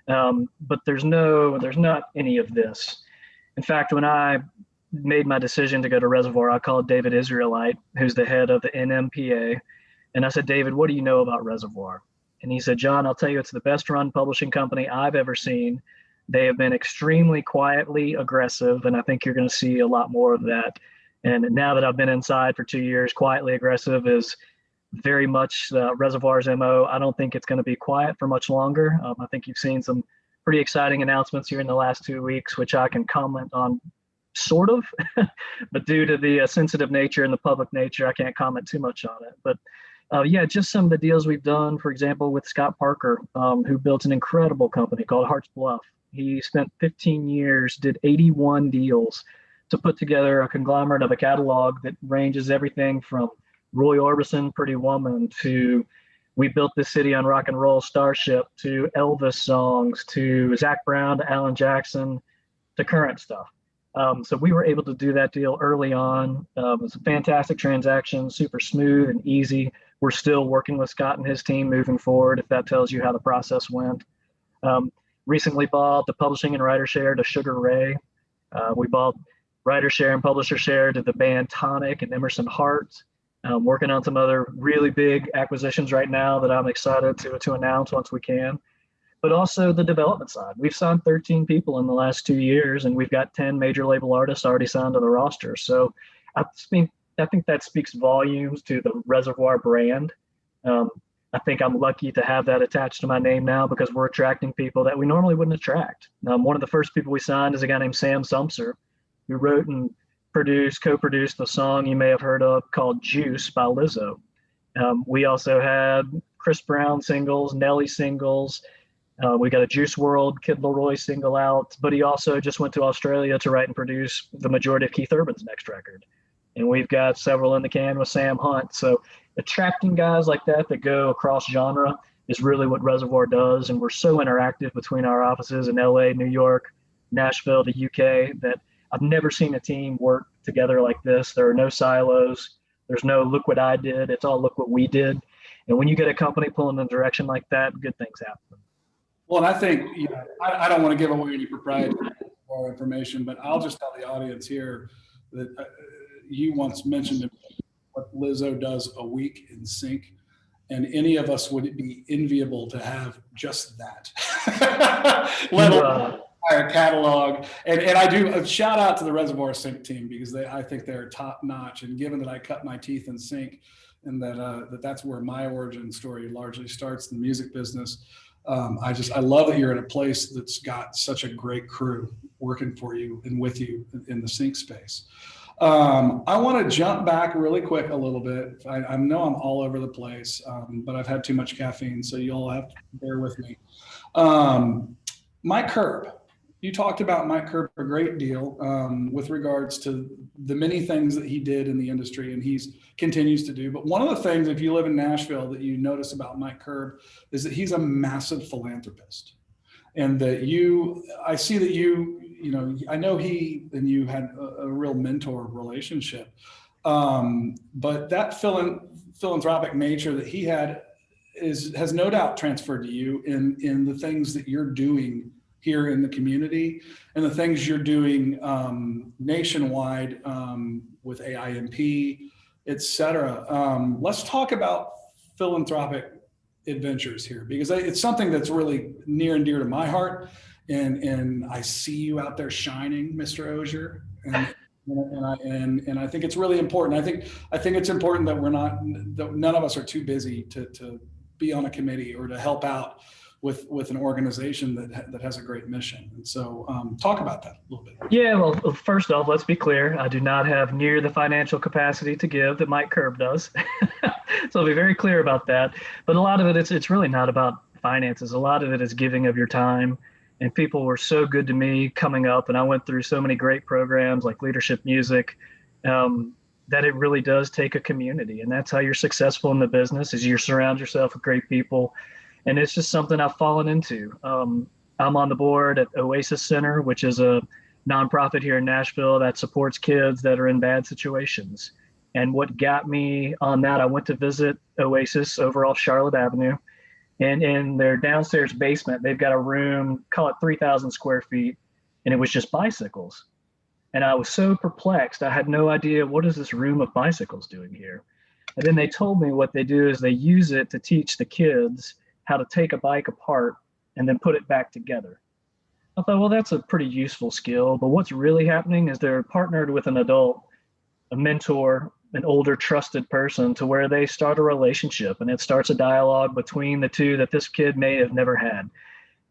But there's not any of this. In fact, when I made my decision to go to Reservoir, I called David Israelite, who's the head of the NMPA, and I said, David, what do you know about Reservoir? And he said, John, I'll tell you, it's the best run publishing company I've ever seen. They have been extremely quietly aggressive, and I think you're going to see a lot more of that. And now that I've been inside for 2 years, quietly aggressive is very much Reservoir's MO. I don't think it's going to be quiet for much longer. I think you've seen some pretty exciting announcements here in the last 2 weeks, which I can comment on sort of, but due to the sensitive nature and the public nature, I can't comment too much on it. But yeah, just some of the deals we've done, for example, with Scott Parker, who built an incredible company called Hearts Bluff. He spent 15 years, did 81 deals to put together a conglomerate of a catalog that ranges everything from Roy Orbison, Pretty Woman, to We Built This City on Rock and Roll, Starship, to Elvis songs, to Zach Brown, to Alan Jackson, to current stuff. So we were able to do that deal early on. It was a fantastic transaction, super smooth and easy. We're still working with Scott and his team moving forward, if that tells you how the process went. Recently bought the publishing and writer share to Sugar Ray. We bought writer share and publisher share to the band Tonic and Emerson Hart. Working on some other really big acquisitions right now that I'm excited to announce once we can. But also the development side. We've signed 13 people in the last 2 years, and we've got 10 major label artists already signed to the roster. So I think that speaks volumes to the Reservoir brand. I think I'm lucky to have that attached to my name now because we're attracting people that we normally wouldn't attract. One of the first people we signed is a guy named Sam Sumser, who wrote and co-produced the song you may have heard of called Juice by Lizzo. We also had Chris Brown singles, Nelly singles. We got a Juice WRLD Kid Leroy single out, but he also just went to Australia to write and produce the majority of Keith Urban's next record. And we've got several in the can with Sam Hunt. So attracting guys like that go across genre is really what Reservoir does. And we're so interactive between our offices in LA, New York, Nashville, the UK, that I've never seen a team work together like this. There are no silos. There's no look what I did. It's all look what we did. And when you get a company pulling in a direction like that, good things happen. Well, and I think, I don't want to give away any proprietary information, but I'll just tell the audience here that you once mentioned what Lizzo does a week in sync, and any of us would be enviable to have just that. Let alone entire catalog. And I do a shout out to the Reservoir Sync team because I think they're top notch. And given that I cut my teeth in sync, and that's where my origin story largely starts, the music business. I love that you're at a place that's got such a great crew working for you and with you in the sync space. I want to jump back really quick a little bit. I know I'm all over the place, but I've had too much caffeine, so you'll have to bear with me. Mike Curb. You talked about Mike Curb a great deal with regards to the many things that he did in the industry and continues to do. But one of the things, if you live in Nashville, that you notice about Mike Curb is that he's a massive philanthropist. And that I see that I know he and you had a real mentor relationship. But that philanthropic nature that he had has no doubt transferred to you in the things that you're doing here in the community and the things you're doing nationwide with AIMP, et cetera. Let's talk about philanthropic adventures here because it's something that's really near and dear to my heart. And I see you out there shining, Mr. Ozier. And I think it's really important. I think it's important that that none of us are too busy to be on a committee or to help out with an organization that has a great mission. And so talk about that a little bit. Yeah, well, first off, let's be clear. I do not have near the financial capacity to give that Mike Curb does. So I'll be very clear about that. But a lot of it, it's really not about finances. A lot of it is giving of your time. And people were so good to me coming up, and I went through so many great programs like Leadership Music, that it really does take a community. And that's how you're successful in the business, is you surround yourself with great people. And it's just something I've fallen into. I'm on the board at Oasis Center, which is a nonprofit here in Nashville that supports kids that are in bad situations. And what got me on that, I went to visit Oasis over off Charlotte Avenue. And in their downstairs basement, they've got a room, call it 3,000 square feet, and it was just bicycles. And I was so perplexed. I had no idea, what is this room of bicycles doing here? And then they told me what they do is they use it to teach the kids how to take a bike apart and then put it back together. I thought, well, that's a pretty useful skill. But what's really happening is they're partnered with an adult, a mentor, an older trusted person, to where they start a relationship, and it starts a dialogue between the two that this kid may have never had.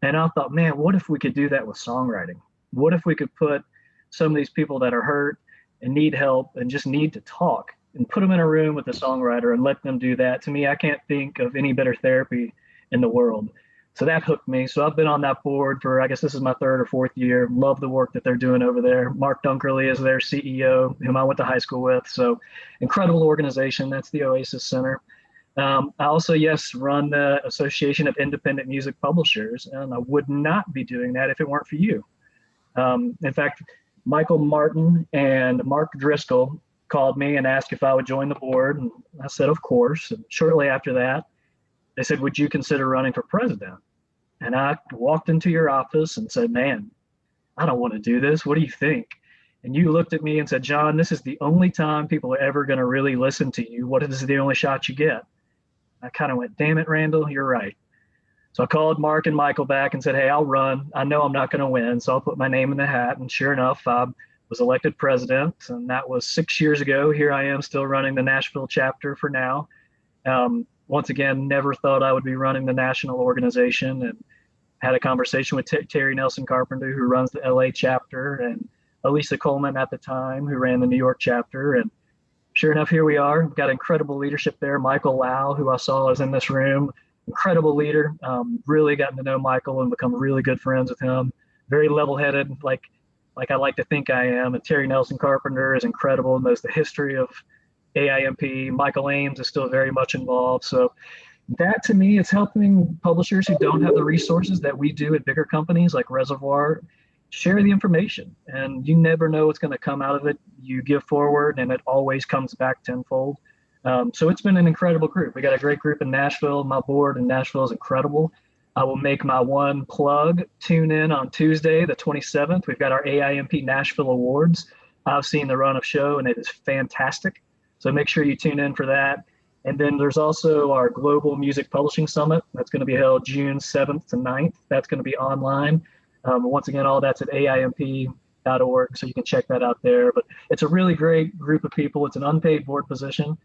And I thought, man, what if we could do that with songwriting? What if we could put some of these people that are hurt and need help and just need to talk and put them in a room with a songwriter and let them do that? To me, I can't think of any better therapy in the world. So that hooked me. So I've been on that board for, I guess this is my third or fourth year. Love the work that they're doing over there. Mark Dunkerley is their CEO, whom I went to high school with. So incredible organization. That's the Oasis Center. I also, yes, run the Association of Independent Music Publishers, and I would not be doing that if it weren't for you. In fact, Michael Martin and Mark Driscoll called me and asked if I would join the board. And I said, of course. And shortly after that, they said, would you consider running for president? And I walked into your office and said, man, I don't want to do this. What do you think? And you looked at me and said, John, this is the only time people are ever going to really listen to you. What is the only shot you get? I kind of went, damn it, Randall, you're right. So I called Mark and Michael back and said, hey, I'll run. I know I'm not going to win, so I'll put my name in the hat. And sure enough, I was elected president, and that was 6 years ago. Here I am still running the Nashville chapter for now. Once again, never thought I would be running the national organization, and had a conversation with Terry Nelson Carpenter, who runs the LA chapter, and Elisa Coleman at the time, who ran the New York chapter. And sure enough, here we are. We've got incredible leadership there. Michael Lau, who I saw is in this room, incredible leader. Really gotten to know Michael and become really good friends with him. Very level-headed, like I like to think I am. And Terry Nelson Carpenter is incredible and knows the history of AIMP. Michael Aimp is still very much involved. So that, to me, is helping publishers who don't have the resources that we do at bigger companies like Reservoir share the information. And you never know what's going to come out of it. You give forward, and it always comes back tenfold. So it's been an incredible group. We got a great group in Nashville. My board in Nashville is incredible. I will make my one plug. Tune in on Tuesday, the 27th. We've got our AIMP Nashville Awards. I've seen the run of show, and it is fantastic. So make sure you tune in for that. And then there's also our Global Music Publishing Summit. That's going to be held June 7th to 9th. That's going to be online. Once again, all that's at AIMP.org, so you can check that out there. But it's a really great group of people. It's an unpaid board position.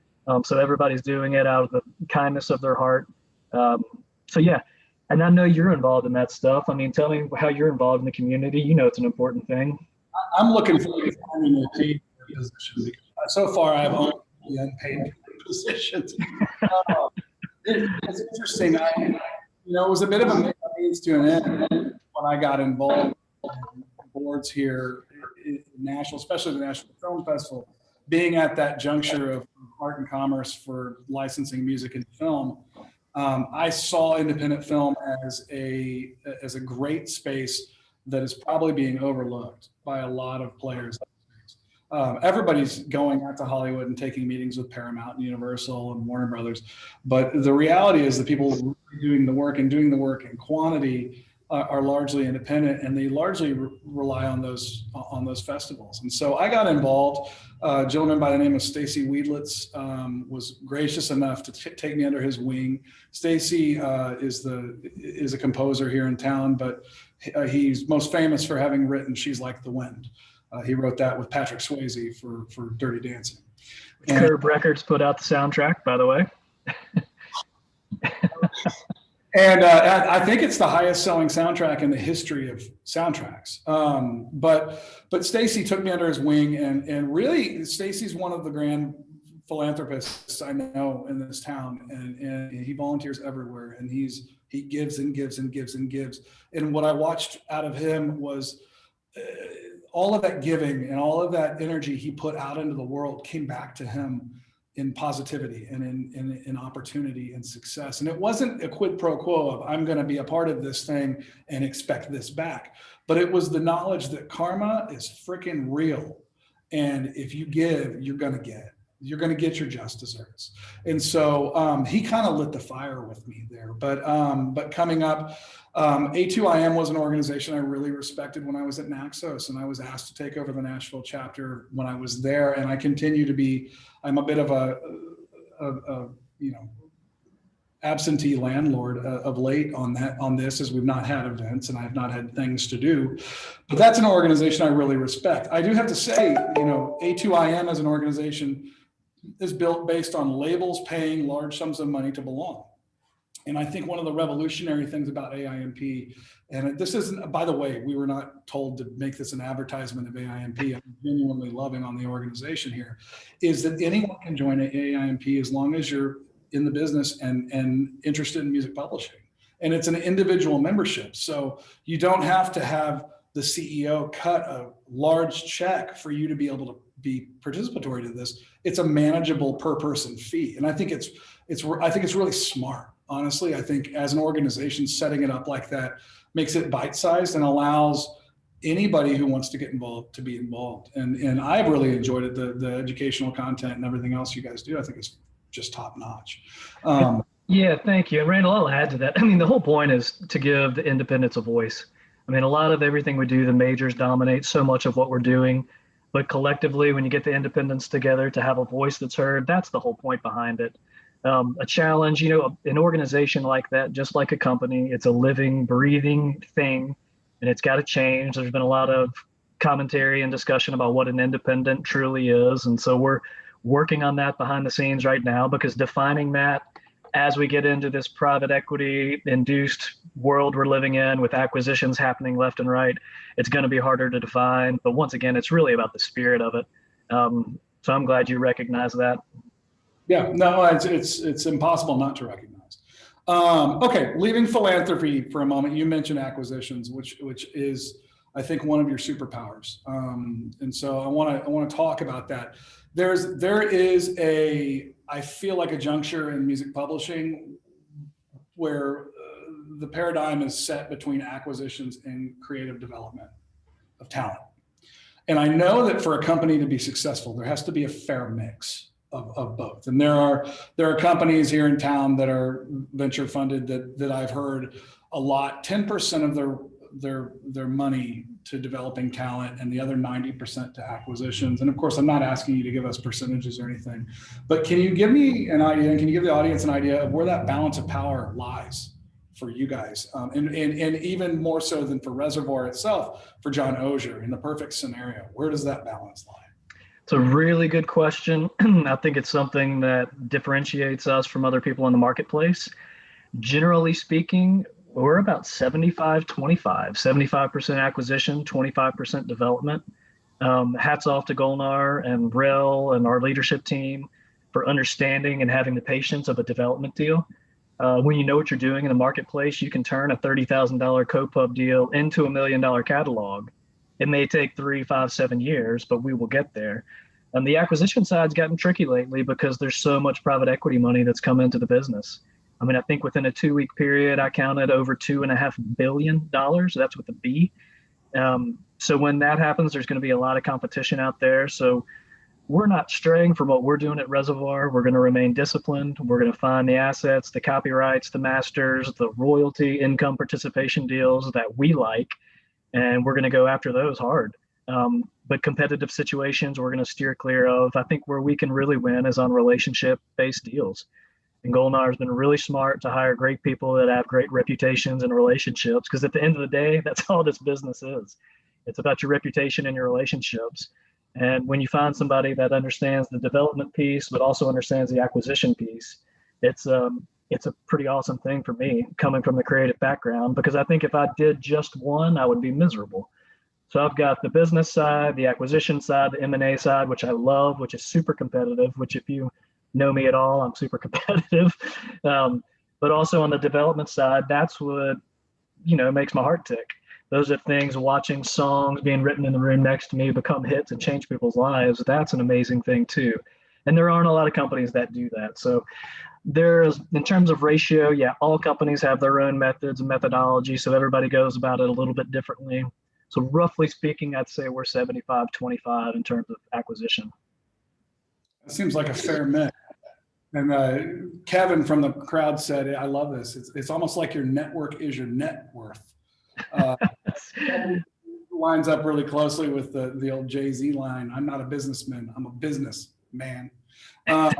So everybody's doing it out of the kindness of their heart. So yeah, and I know you're involved in that stuff. I mean, tell me how you're involved in the community. You know it's an important thing. I'm looking forward to finding a paid position, because so far I've only been unpaid positions. It's interesting. It was a bit of a means to an end when I got involved in boards here in Nashville, especially the Nashville Film Festival. Being at that juncture of art and commerce for licensing music and film, I saw independent film as a great space that is probably being overlooked by a lot of players. Everybody's going out to Hollywood and taking meetings with Paramount and Universal and Warner Brothers, but the reality is the people doing the work in quantity are largely independent, and they largely rely on those festivals. And so I got involved. A gentleman by the name of Stacy Weedlitz was gracious enough to take me under his wing. Stacy is a composer here in town, but he's most famous for having written "She's Like the Wind," He wrote that with Patrick Swayze for Dirty Dancing. Curb Records put out the soundtrack, by the way. And I think it's the highest selling soundtrack in the history of soundtracks. But Stacy took me under his wing, and really Stacy's one of the grand philanthropists I know in this town, and he volunteers everywhere, and he gives and gives and gives and gives. And what I watched out of him was all of that giving and all of that energy he put out into the world came back to him in positivity and in opportunity and success. And it wasn't a quid pro quo of I'm going to be a part of this thing and expect this back, but it was the knowledge that karma is freaking real. And if you give, you're going to get your just desserts. And so he kind of lit the fire with me there. But coming up, A2IM was an organization I really respected when I was at Naxos, and I was asked to take over the Nashville chapter when I was there. And I continue to be, I'm a bit of a absentee landlord of late on this, as we've not had events and I've not had things to do. But that's an organization I really respect. I do have to say, A2IM as an organization is built based on labels paying large sums of money to belong. And I think one of the revolutionary things about AIMP, and this isn't, by the way, we were not told to make this an advertisement of AIMP. I'm genuinely loving on the organization here, is that anyone can join AIMP as long as you're in the business and interested in music publishing. And it's an individual membership. So you don't have to have the CEO cut a large check for you to be able to be participatory to this. It's a manageable per person fee. And I think it's really smart. Honestly, I think as an organization, setting it up like that makes it bite-sized and allows anybody who wants to get involved to be involved. And I've really enjoyed it. The educational content and everything else you guys do, I think is just top notch. Yeah, thank you. And Randall, I'll add to that. I mean, the whole point is to give the independents a voice. I mean, a lot of everything we do, the majors dominate so much of what we're doing. But collectively, when you get the independents together to have a voice that's heard, that's the whole point behind it. A challenge, an organization like that, just like a company, it's a living, breathing thing, and it's got to change. There's been a lot of commentary and discussion about what an independent truly is. And so we're working on that behind the scenes right now, because defining that as we get into this private equity induced world we're living in with acquisitions happening left and right, it's going to be harder to define. But once again, it's really about the spirit of it. So I'm glad you recognize that. Yeah, no, it's impossible not to recognize. Okay, leaving philanthropy for a moment, you mentioned acquisitions, which is, I think, one of your superpowers. And so I want to talk about that. There is I feel like a juncture in music publishing where the paradigm is set between acquisitions and creative development of talent. And I know that for a company to be successful, there has to be a fair mix of both. And there are companies here in town that are venture funded that I've heard a lot, 10% of their money to developing talent and the other 90% to acquisitions. And of course, I'm not asking you to give us percentages or anything, but can you give me an idea, and can you give the audience an idea of where that balance of power lies for you guys? And even more so than for Reservoir itself, for John Ozier, in the perfect scenario, where does that balance lie? It's a really good question. I think it's something that differentiates us from other people in the marketplace. Generally speaking, we're about 75-25, 75% acquisition, 25% development. Hats off to Golnar and Rel and our leadership team for understanding and having the patience of a development deal. When you know what you're doing in the marketplace, you can turn a $30,000 co-pub deal into $1 million catalog. It may take 3, 5, 7 years, but we will get there. And the acquisition side's gotten tricky lately because there's so much private equity money that's come into the business. I mean, I think within a 2-week period, I counted over $2.5 billion. That's with a B. So when that happens, there's going to be a lot of competition out there. So we're not straying from what we're doing at Reservoir. We're going to remain disciplined. We're going to find the assets, the copyrights, the masters, the royalty income participation deals that we like, and we're going to go after those hard. But competitive situations we're going to steer clear of. I think where we can really win is on relationship-based deals. And Golnar has been really smart to hire great people that have great reputations and relationships, because at the end of the day, that's all this business is. It's about your reputation and your relationships. And when you find somebody that understands the development piece, but also understands the acquisition piece, it's a pretty awesome thing for me coming from the creative background, because I think if I did just one, I would be miserable. So I've got the business side, the acquisition side, the M&A side, which I love, which is super competitive, which if you know me at all, I'm super competitive. But also on the development side, that's what, makes my heart tick. Those are things, watching songs being written in the room next to me become hits and change people's lives. That's an amazing thing too. And there aren't a lot of companies that do that. So there's, in terms of ratio, yeah, all companies have their own methods and methodology. So everybody goes about it a little bit differently. So roughly speaking, I'd say we're 75-25 in terms of acquisition. It seems like a fair mix. And Kevin from the crowd said, I love this. It's almost like your network is your net worth. Lines up really closely with the old Jay-Z line. I'm not a businessman, I'm a businessman. And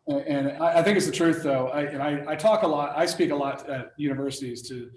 I think it's the truth, though. I talk a lot. I speak a lot at universities to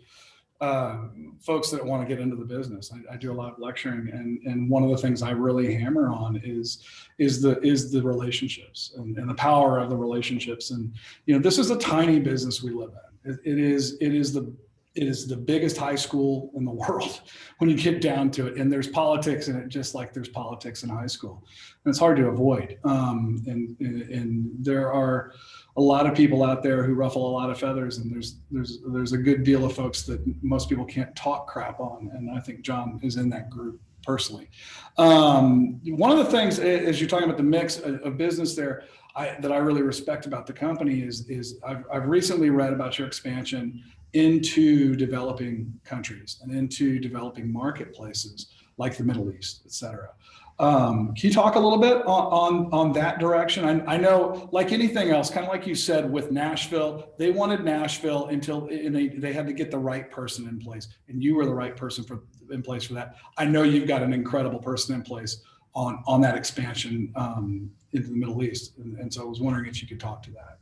folks that want to get into the business. I do a lot of lecturing, and one of the things I really hammer on is the relationships and the power of the relationships. And this is a tiny business we live in. It is the biggest high school in the world when you get down to it. And there's politics in it, just like there's politics in high school. And it's hard to avoid. And there are a lot of people out there who ruffle a lot of feathers. And there's a good deal of folks that most people can't talk crap on. And I think John is in that group personally. One of the things, as you're talking about the mix of business there, that I really respect about the company is I've recently read about your expansion into developing countries and into developing marketplaces like the Middle East, et cetera. Can you talk a little bit on that direction? I know, like anything else, kind of like you said with Nashville, they wanted Nashville until they had to get the right person in place, and you were the right person in place for that. I know you've got an incredible person in place on that expansion into the Middle East, and so I was wondering if you could talk to that.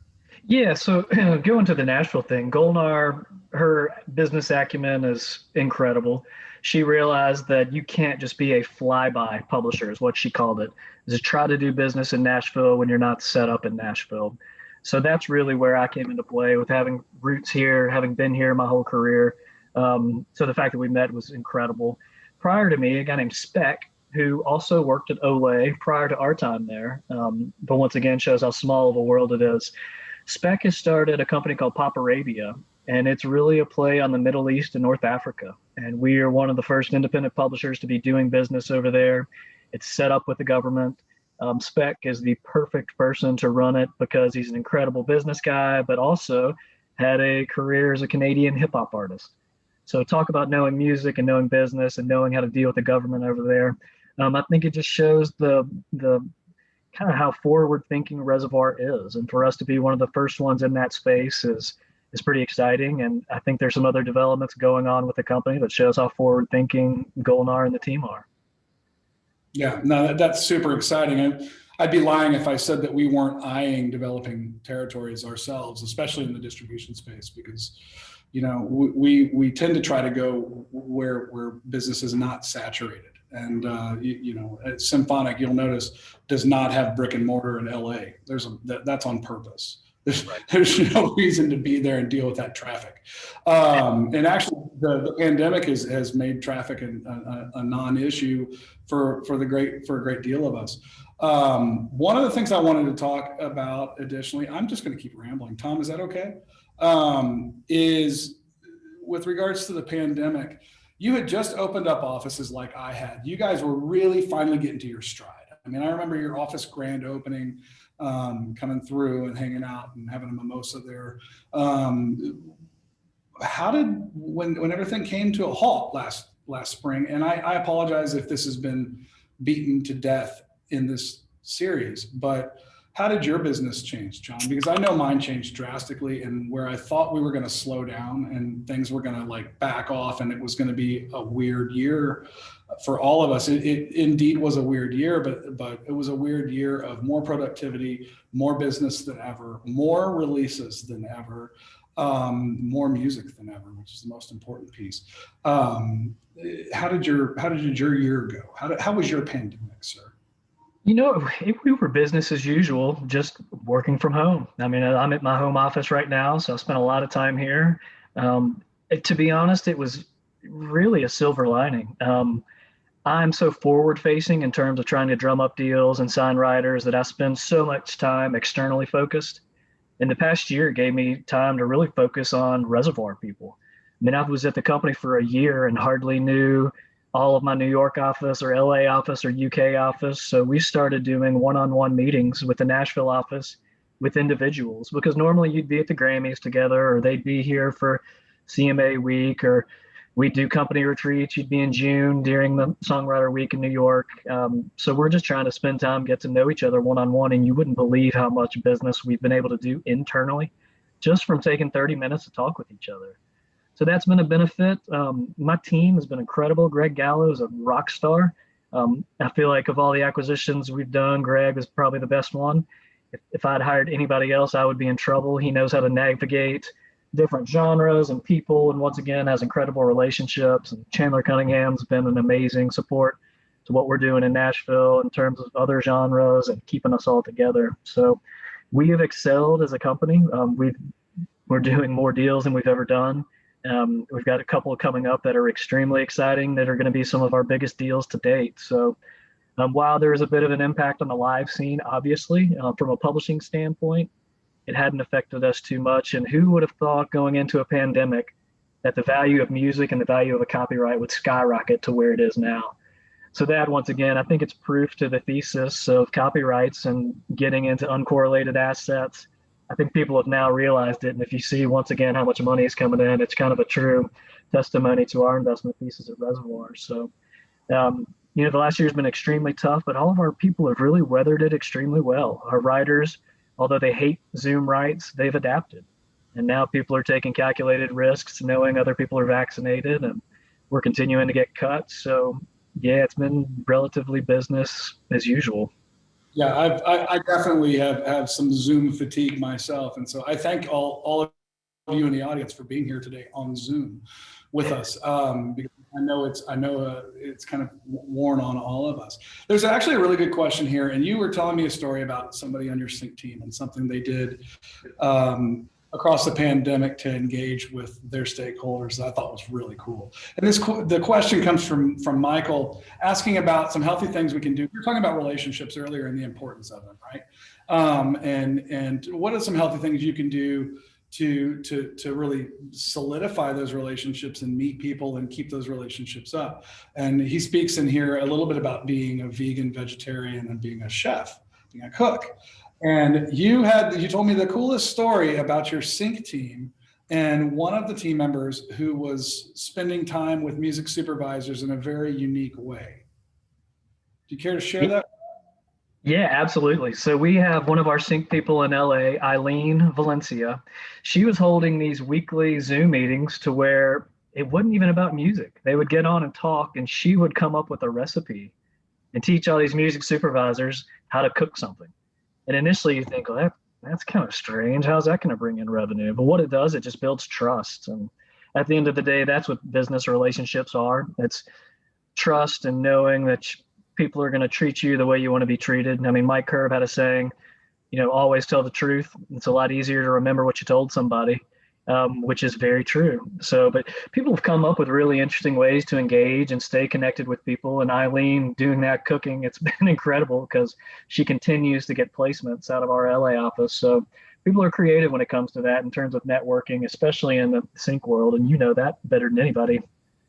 Yeah, so going to the Nashville thing, Golnar, her business acumen is incredible. She realized that you can't just be a flyby publisher, is what she called it, is to try to do business in Nashville when you're not set up in Nashville. So that's really where I came into play, with having roots here, having been here my whole career. So the fact that we met was incredible. Prior to me, a guy named Spec, who also worked at Olay prior to our time there, but once again shows how small of a world it is. Spec has started a company called Pop Arabia, and it's really a play on the Middle East and North Africa. And we are one of the first independent publishers to be doing business over there. It's set up with the government. Spec is the perfect person to run it because he's an incredible business guy, but also had a career as a Canadian hip hop artist. So talk about knowing music and knowing business and knowing how to deal with the government over there. I think it just shows the kind of how forward thinking Reservoir is. And for us to be one of the first ones in that space is pretty exciting. And I think there's some other developments going on with the company that shows how forward thinking Golnar and the team are. Yeah, no, that's super exciting. And I'd be lying if I said that we weren't eyeing developing territories ourselves, especially in the distribution space, because we tend to try to go where business is not saturated. And at Symphonic, you'll notice, does not have brick and mortar in LA. That's on purpose. There's no reason to be there and deal with that traffic. And actually, the pandemic has made traffic a non-issue for a great deal of us. One of the things I wanted to talk about additionally, I'm just going to keep rambling. Tom, is that okay? Is with regards to the pandemic, you had just opened up offices like I had. You guys were really finally getting to your stride. I mean, I remember your office grand opening, coming through and hanging out and having a mimosa there. How did, when everything came to a halt last spring, and I apologize if this has been beaten to death in this series, but how did your business change, John? Because I know mine changed drastically, and where I thought we were going to slow down and things were going to back off and it was going to be a weird year for all of us. It indeed was a weird year, but it was a weird year of more productivity, more business than ever, more releases than ever. more music than ever, which is the most important piece. How did your year go? How was your pandemic, sir? We were business as usual, just working from home. I mean, I'm at my home office right now, so I spent a lot of time here. To be honest, it was really a silver lining. I'm so forward facing in terms of trying to drum up deals and sign writers that I spend so much time externally focused. And the past year gave me time to really focus on reservoir people. I mean, I was at the company for a year and hardly knew all of my New York office or LA office or UK office. So we started doing one-on-one meetings with the Nashville office with individuals, because normally you'd be at the Grammys together, or they'd be here for CMA week, or we'd do company retreats. You'd be in June during the songwriter week in New York. So we're just trying to spend time, get to know each other one-on-one. And you wouldn't believe how much business we've been able to do internally just from taking 30 minutes to talk with each other. So that's been a benefit. My team has been incredible. Greg Gallo is a rock star. I feel like of all the acquisitions we've done, Greg is probably the best one. If I'd hired anybody else, I would be in trouble. He knows how to navigate different genres and people, and once again has incredible relationships. And Chandler Cunningham's been an amazing support to what we're doing in Nashville in terms of other genres and keeping us all together. So we have excelled as a company. We're doing more deals than we've ever done. We've got a couple coming up that are extremely exciting, that are going to be some of our biggest deals to date. So while there is a bit of an impact on the live scene, obviously, from a publishing standpoint, it hadn't affected us too much. And who would have thought going into a pandemic that the value of music and the value of a copyright would skyrocket to where it is now? So that, once again, I think it's proof to the thesis of copyrights and getting into uncorrelated assets. I think people have now realized it. And if you see, once again, how much money is coming in, it's kind of a true testimony to our investment thesis at Reservoir. So, the last year's been extremely tough, but all of our people have really weathered it extremely well. Our writers, although they hate Zoom rights, they've adapted. And now people are taking calculated risks, knowing other people are vaccinated, and we're continuing to get cuts. So, yeah, it's been relatively business as usual. Yeah, I definitely have some Zoom fatigue myself. And so I thank all of you in the audience for being here today on Zoom with us. Because I know it's kind of worn on all of us. There's actually a really good question here. And you were telling me a story about somebody on your sync team and something they did across the pandemic to engage with their stakeholders that I thought was really cool. And the question comes from Michael, asking about some healthy things we can do. We were talking about relationships earlier and the importance of them, right? And what are some healthy things you can do to really solidify those relationships and meet people and keep those relationships up? And he speaks in here a little bit about being a vegan, vegetarian, and being a chef, being a cook. And you told me the coolest story about your sync team and one of the team members who was spending time with music supervisors in a very unique way. Do you care to share that? Yeah, absolutely. So we have one of our sync people in LA, Eileen Valencia. She was holding these weekly Zoom meetings to where it wasn't even about music. They would get on and talk, and she would come up with a recipe and teach all these music supervisors how to cook something. And initially you think, well, that's kind of strange. How's that going to bring in revenue? But what it does, it just builds trust. And at the end of the day, that's what business relationships are. It's trust and knowing that people are going to treat you the way you want to be treated. I mean, Mike Curb had a saying, always tell the truth. It's a lot easier to remember what you told somebody, which is very true. So, but people have come up with really interesting ways to engage and stay connected with people. And Eileen doing that cooking, it's been incredible because she continues to get placements out of our LA office. So people are creative when it comes to that in terms of networking, especially in the sync world. And you know that better than anybody.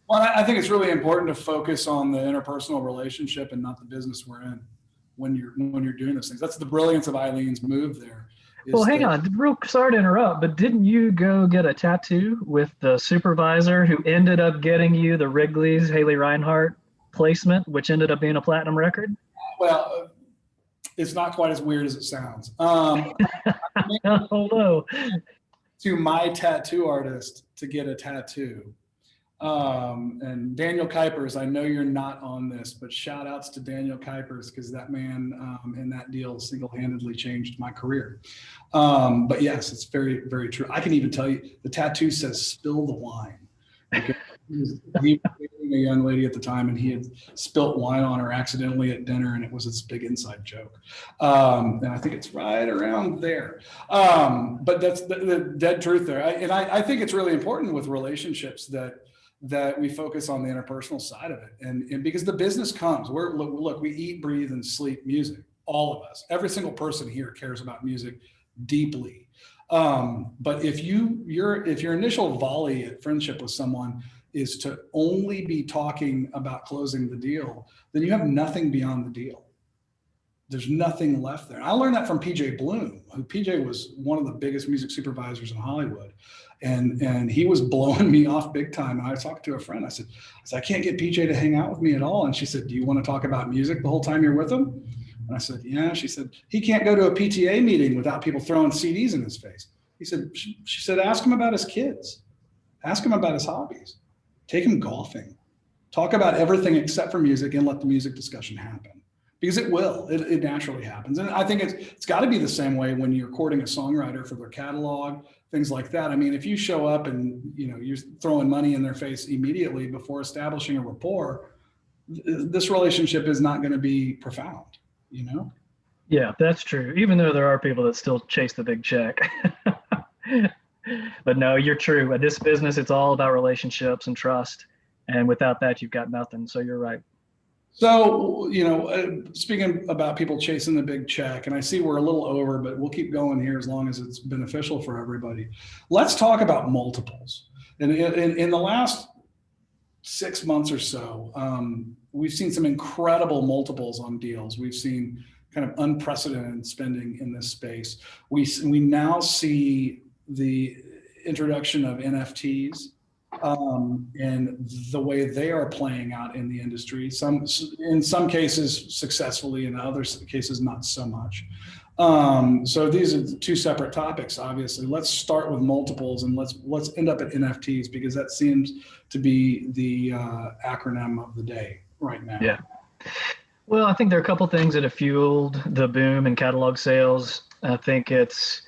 Well, I think it's really important to focus on the interpersonal relationship and not the business we're in when you're doing those things. That's the brilliance of Eileen's move there. Well, hang on, real sorry to interrupt, but didn't you go get a tattoo with the supervisor who ended up getting you the Wrigley's Haley Reinhart placement, which ended up being a platinum record? Well, it's not quite as weird as it sounds. Oh, no. To my tattoo artist to get a tattoo. And Daniel Kuipers, I know you're not on this, but shout outs to Daniel Kuipers, because that man in that deal single-handedly changed my career. But yes, it's very, very true. I can even tell you the tattoo says "spill the wine." Because he was dating a young lady at the time, and he had spilt wine on her accidentally at dinner, and it was this big inside joke. And I think it's right around there. But that's the dead truth there. I think it's really important with relationships that we focus on the interpersonal side of it. And because the business comes, look, we eat, breathe, and sleep music. All of us, every single person here cares about music deeply. But if your initial volley at friendship with someone is to only be talking about closing the deal, then you have nothing beyond the deal. There's nothing left there. I learned that from PJ Bloom, who PJ was one of the biggest music supervisors in Hollywood. And he was blowing me off big time. And I talked to a friend. I said, I can't get PJ to hang out with me at all. And she said, do you want to talk about music the whole time you're with him? And I said, yeah. She said, he can't go to a PTA meeting without people throwing CDs in his face. She said, ask him about his kids. Ask him about his hobbies. Take him golfing. Talk about everything except for music and let the music discussion happen. Because it will, it naturally happens. And I think it's got to be the same way when you're courting a songwriter for their catalog, things like that. I mean, if you show up and you're throwing money in their face immediately before establishing a rapport, this relationship is not going to be profound, Yeah, that's true. Even though there are people that still chase the big check. But no, you're true. At this business, it's all about relationships and trust. And without that, you've got nothing. So you're right. So, speaking about people chasing the big check, and I see we're a little over, but we'll keep going here as long as it's beneficial for everybody. Let's talk about multiples. And in the last 6 months or so, we've seen some incredible multiples on deals. We've seen kind of unprecedented spending in this space. We now see the introduction of NFTs. And the way they are playing out in the industry, in some cases successfully, in other cases not so much. So these are two separate topics, obviously. Let's start with multiples, and let's end up at NFTs, because that seems to be the acronym of the day right now. Yeah. Well, I think there are a couple things that have fueled the boom in catalog sales. I think it's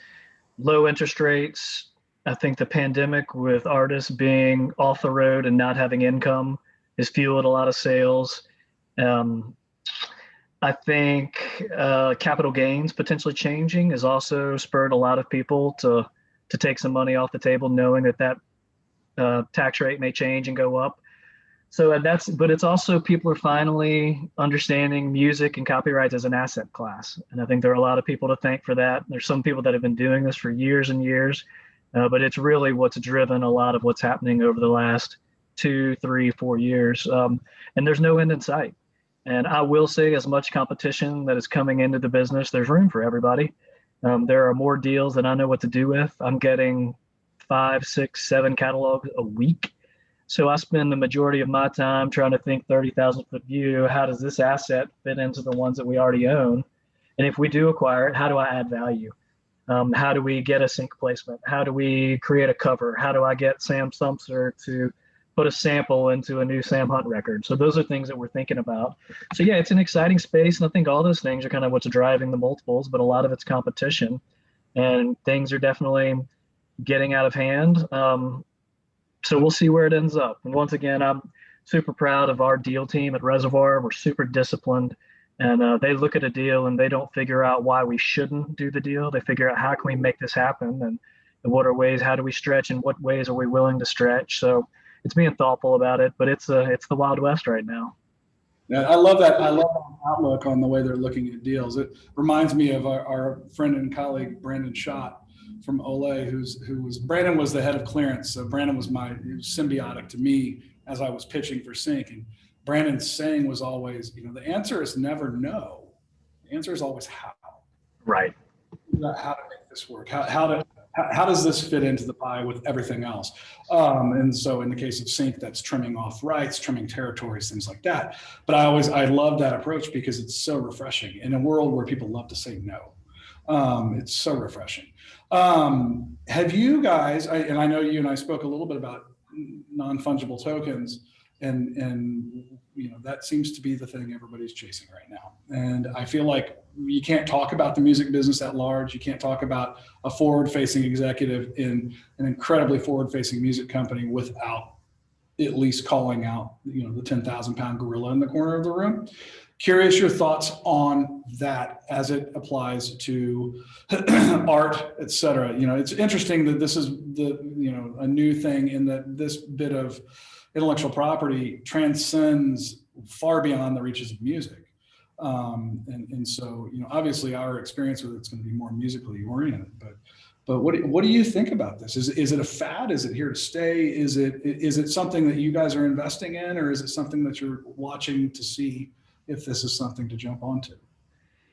low interest rates. I think the pandemic, with artists being off the road and not having income, has fueled a lot of sales. I think capital gains potentially changing has also spurred a lot of people to take some money off the table, knowing that tax rate may change and go up. So but it's also, people are finally understanding music and copyright as an asset class. And I think there are a lot of people to thank for that. There's some people that have been doing this for years and years. But it's really what's driven a lot of what's happening over the last 2, 3, 4 years. And there's no end in sight. And I will say, as much competition that is coming into the business, there's room for everybody. There are more deals than I know what to do with. I'm getting 5, 6, 7 catalogs a week. So I spend the majority of my time trying to think 30,000 foot view. How does this asset fit into the ones that we already own? And if we do acquire it, how do I add value? How do we get a sync placement? How do we create a cover? How do I get Sam Sumser to put a sample into a new Sam Hunt record? So those are things that we're thinking about. So yeah, it's an exciting space. And I think all those things are kind of what's driving the multiples, but a lot of it's competition, and things are definitely getting out of hand. So we'll see where it ends up. And once again, I'm super proud of our deal team at Reservoir. We're super disciplined. And they look at a deal and they don't figure out why we shouldn't do the deal. They figure out, how can we make this happen? And what are ways, how do we stretch, and what ways are we willing to stretch? So it's being thoughtful about it, but it's the Wild West right now. Yeah, I love that. I love that outlook on the way they're looking at deals. It reminds me of our friend and colleague, Brandon Schott from Olay, Brandon was the head of clearance. So Brandon was symbiotic to me as I was pitching for Sync. And Brandon's saying was always, the answer is never no. The answer is always how. Right. How to make this work. How does this fit into the pie with everything else? And so in the case of Sync, that's trimming off rights, trimming territories, things like that. But I love that approach because it's so refreshing in a world where people love to say no. It's so refreshing. Have you guys, and I know you and I spoke a little bit about non-fungible tokens. And that seems to be the thing everybody's chasing right now. And I feel like you can't talk about the music business at large. You can't talk about a forward-facing executive in an incredibly forward-facing music company without at least calling out, the 10,000-pound gorilla in the corner of the room. Curious your thoughts on that as it applies to art, et cetera. It's interesting that this is a new thing in that this bit of intellectual property transcends far beyond the reaches of music. And so, obviously our experience with it's going to be more musically oriented, but what do you think about this? Is it a fad? Is it here to stay? Is it something that you guys are investing in, or is it something that you're watching to see if this is something to jump onto?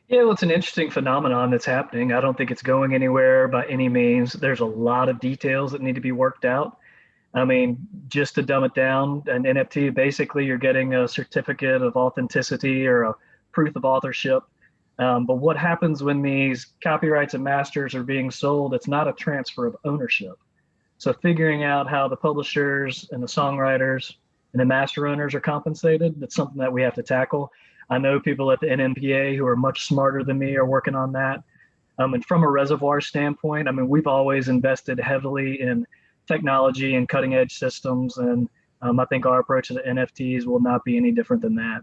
Yeah, well, it's an interesting phenomenon that's happening. I don't think it's going anywhere by any means. There's a lot of details that need to be worked out. I mean, just to dumb it down, an NFT, basically you're getting a certificate of authenticity or a proof of authorship. But what happens when these copyrights and masters are being sold, it's not a transfer of ownership. So figuring out how the publishers and the songwriters and the master owners are compensated, that's something that we have to tackle. I know people at the NMPA who are much smarter than me are working on that. And from a reservoir standpoint, I mean, we've always invested heavily in technology and cutting edge systems. And I think our approach to the NFTs will not be any different than that.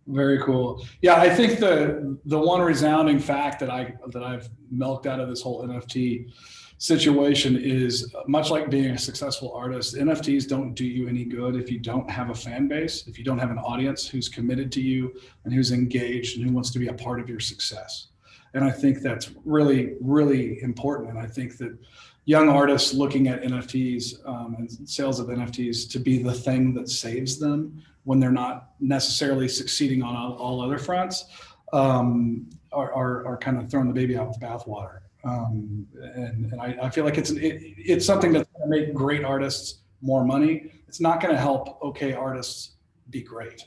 Very cool. Yeah, I think the one resounding fact that I've milked out of this whole NFT situation is much like being a successful artist. NFTs don't do you any good if you don't have a fan base, if you don't have an audience who's committed to you and who's engaged and who wants to be a part of your success. And I think that's really, really important. And I think that young artists looking at NFTs and sales of NFTs to be the thing that saves them when they're not necessarily succeeding on all other fronts are kind of throwing the baby out with the bathwater. And I feel like it's something that's going to make great artists more money. It's not going to help okay artists be great.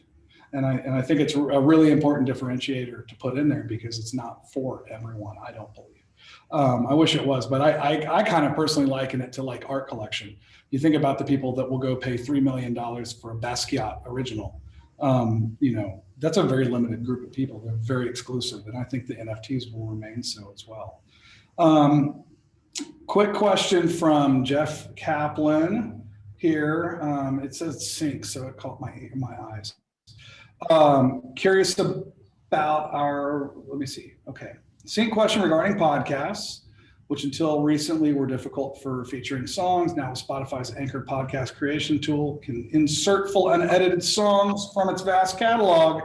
And I think it's a really important differentiator to put in there because it's not for everyone, I don't believe. I wish it was, but I kind of personally liken it to like art collection. You think about the people that will go pay $3 million for a Basquiat original. That's a very limited group of people. They're very exclusive. And I think the NFTs will remain so as well. Quick question from Jeff Kaplan here. It says sync, so it caught my eyes. Curious about let me see. Okay. Sync question regarding podcasts, which until recently were difficult for featuring songs. Now Spotify's Anchor podcast creation tool can insert full unedited songs from its vast catalog,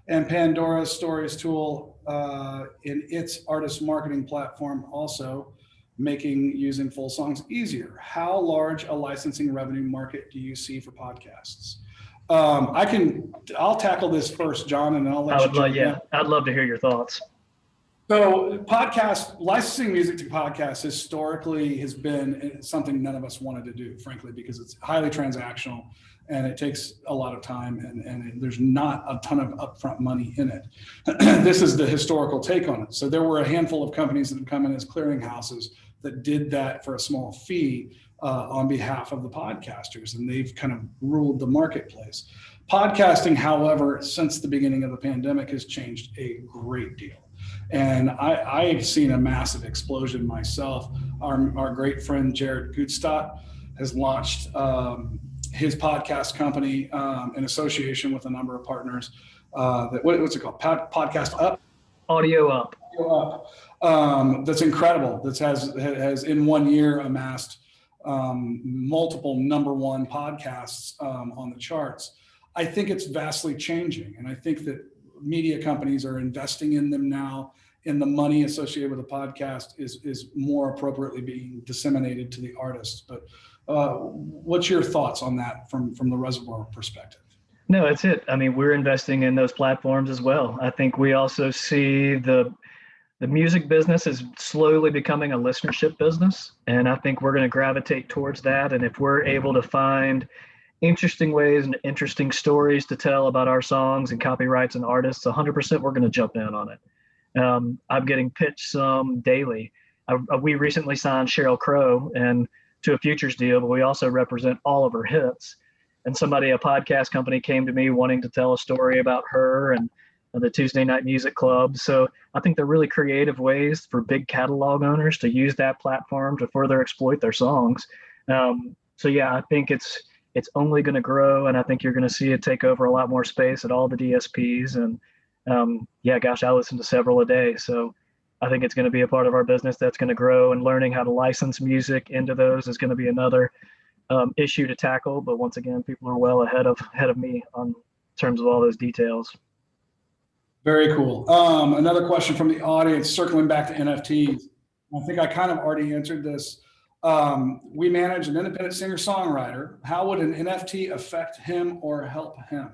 and Pandora's Stories tool in its artist marketing platform also making using full songs easier. How large a licensing revenue market do you see for podcasts? I'll tackle this first, John, and I'll let you. I'd love to hear your thoughts. So licensing music to podcasts historically has been something none of us wanted to do, frankly, because it's highly transactional and it takes a lot of time and there's not a ton of upfront money in it. This is the historical take on it. So there were a handful of companies that have come in as clearinghouses that did that for a small fee on behalf of the podcasters, and they've kind of ruled the marketplace. Podcasting, however, since the beginning of the pandemic has changed a great deal. And I've seen a massive explosion myself. Our great friend Jared Gutstadt has launched his podcast company in association with a number of partners. What's it called? Podcast Up? Audio Up. That's incredible. That has in 1 year amassed multiple #1 podcasts on the charts. I think it's vastly changing. And I think that media companies are investing in them now, and the money associated with a podcast is more appropriately being disseminated to the artists. But what's your thoughts on that from the reservoir perspective? No, that's it. I mean, we're investing in those platforms as well. I think we also see the music business is slowly becoming a listenership business. And I think we're going to gravitate towards that. And if we're able to find interesting ways and interesting stories to tell about our songs and copyrights and artists, 100% we're going to jump in on it. I'm getting pitched some daily. We recently signed Sheryl Crow, and to a futures deal, but we also represent all of her hits. And a podcast company came to me wanting to tell a story about her and the Tuesday Night Music Club. So I think they're really creative ways for big catalog owners to use that platform to further exploit their songs. So yeah, I think it's only going to grow, and I think you're going to see it take over a lot more space at all the DSPs. And yeah, gosh, I listen to several a day. So I think it's going to be a part of our business that's going to grow, and learning how to license music into those is going to be another issue to tackle. But once again, people are well ahead of me on terms of all those details. Very cool. Another question from the audience, circling back to NFTs. I think I kind of already answered this. We manage an independent singer-songwriter. How would an NFT affect him or help him?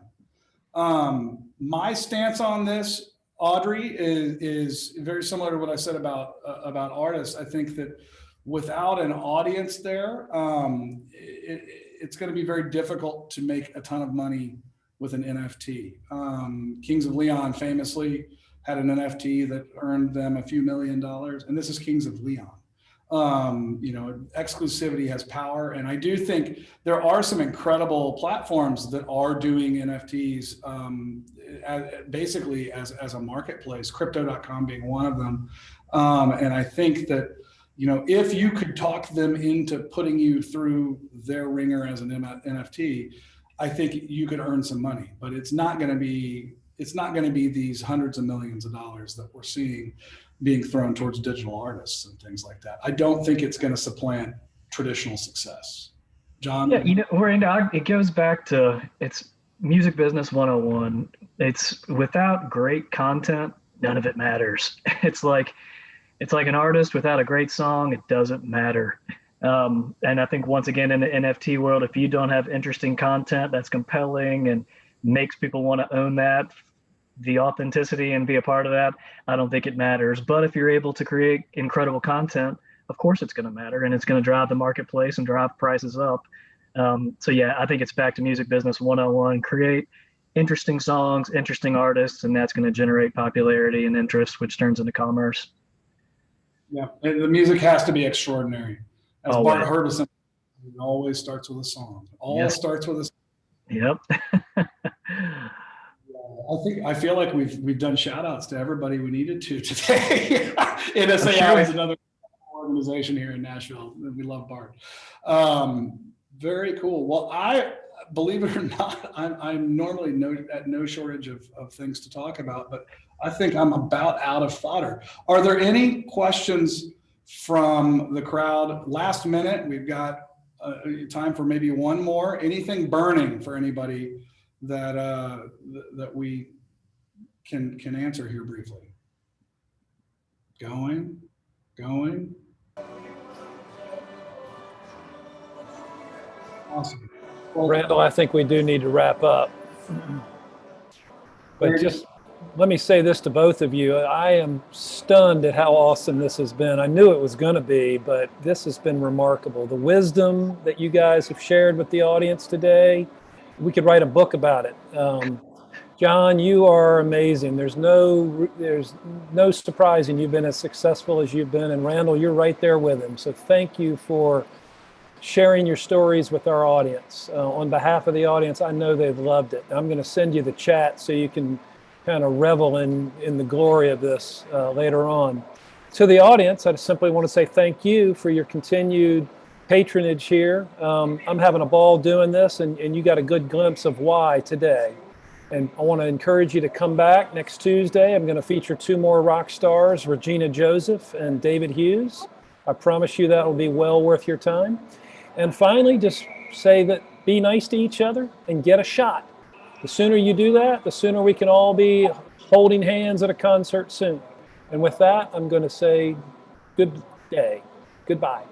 My stance on this, Audrey, is very similar to what I said about artists. I think that without an audience there, it's going to be very difficult to make a ton of money with an NFT. Kings of Leon famously had an NFT that earned them a few $1 million, and this is Kings of Leon. Exclusivity has power, and I do think there are some incredible platforms that are doing NFTs basically as a marketplace, crypto.com being one of them. And I think that, if you could talk them into putting you through their ringer as an NFT, I think you could earn some money, but it's not going to be these hundreds of millions of dollars that we're seeing being thrown towards digital artists and things like that. I don't think it's going to supplant traditional success. John? Yeah, Randall, it goes back to, it's music business 101. It's without great content, none of it matters. It's like an artist without a great song, it doesn't matter. And I think once again, in the NFT world, if you don't have interesting content that's compelling and makes people want to own that, the authenticity, and be a part of that, I don't think it matters. But if you're able to create incredible content, of course it's going to matter, and it's going to drive the marketplace and drive prices up. So yeah, I think it's back to music business 101. Create interesting songs, interesting artists, and that's going to generate popularity and interest, which turns into commerce. Yeah, and the music has to be extraordinary. As Always. Bart Herbison, it always starts with a song. Starts with a song. Yep. I feel like we've done shout outs to everybody we needed to today. NSAI is another organization here in Nashville. We love Bart. Very cool. Well, I believe it or not, I'm normally at no shortage of things to talk about, but I think I'm about out of fodder. Are there any questions from the crowd? Last minute, we've got time for maybe one more. Anything burning for anybody that we can answer here briefly? Going. Awesome. Well, Randall, I think we do need to wrap up. But just let me say this to both of you. I am stunned at how awesome this has been. I knew it was going to be, but this has been remarkable. The wisdom that you guys have shared with the audience today, we could write a book about it. John, you are amazing. There's no surprising you've been as successful as you've been. And Randall, you're right there with him. So thank you for sharing your stories with our audience. On behalf of the audience, I know they've loved it. I'm going to send you the chat so you can kind of revel in the glory of this later on. To the audience, I simply want to say thank you for your continued patronage here. I'm having a ball doing this, and you got a good glimpse of why today. And I want to encourage you to come back next Tuesday. I'm going to feature two more rock stars, Regina Joseph and David Hughes. I promise you that will be well worth your time. And finally, just say that be nice to each other and get a shot. The sooner you do that, the sooner we can all be holding hands at a concert soon. And with that, I'm going to say good day. Goodbye.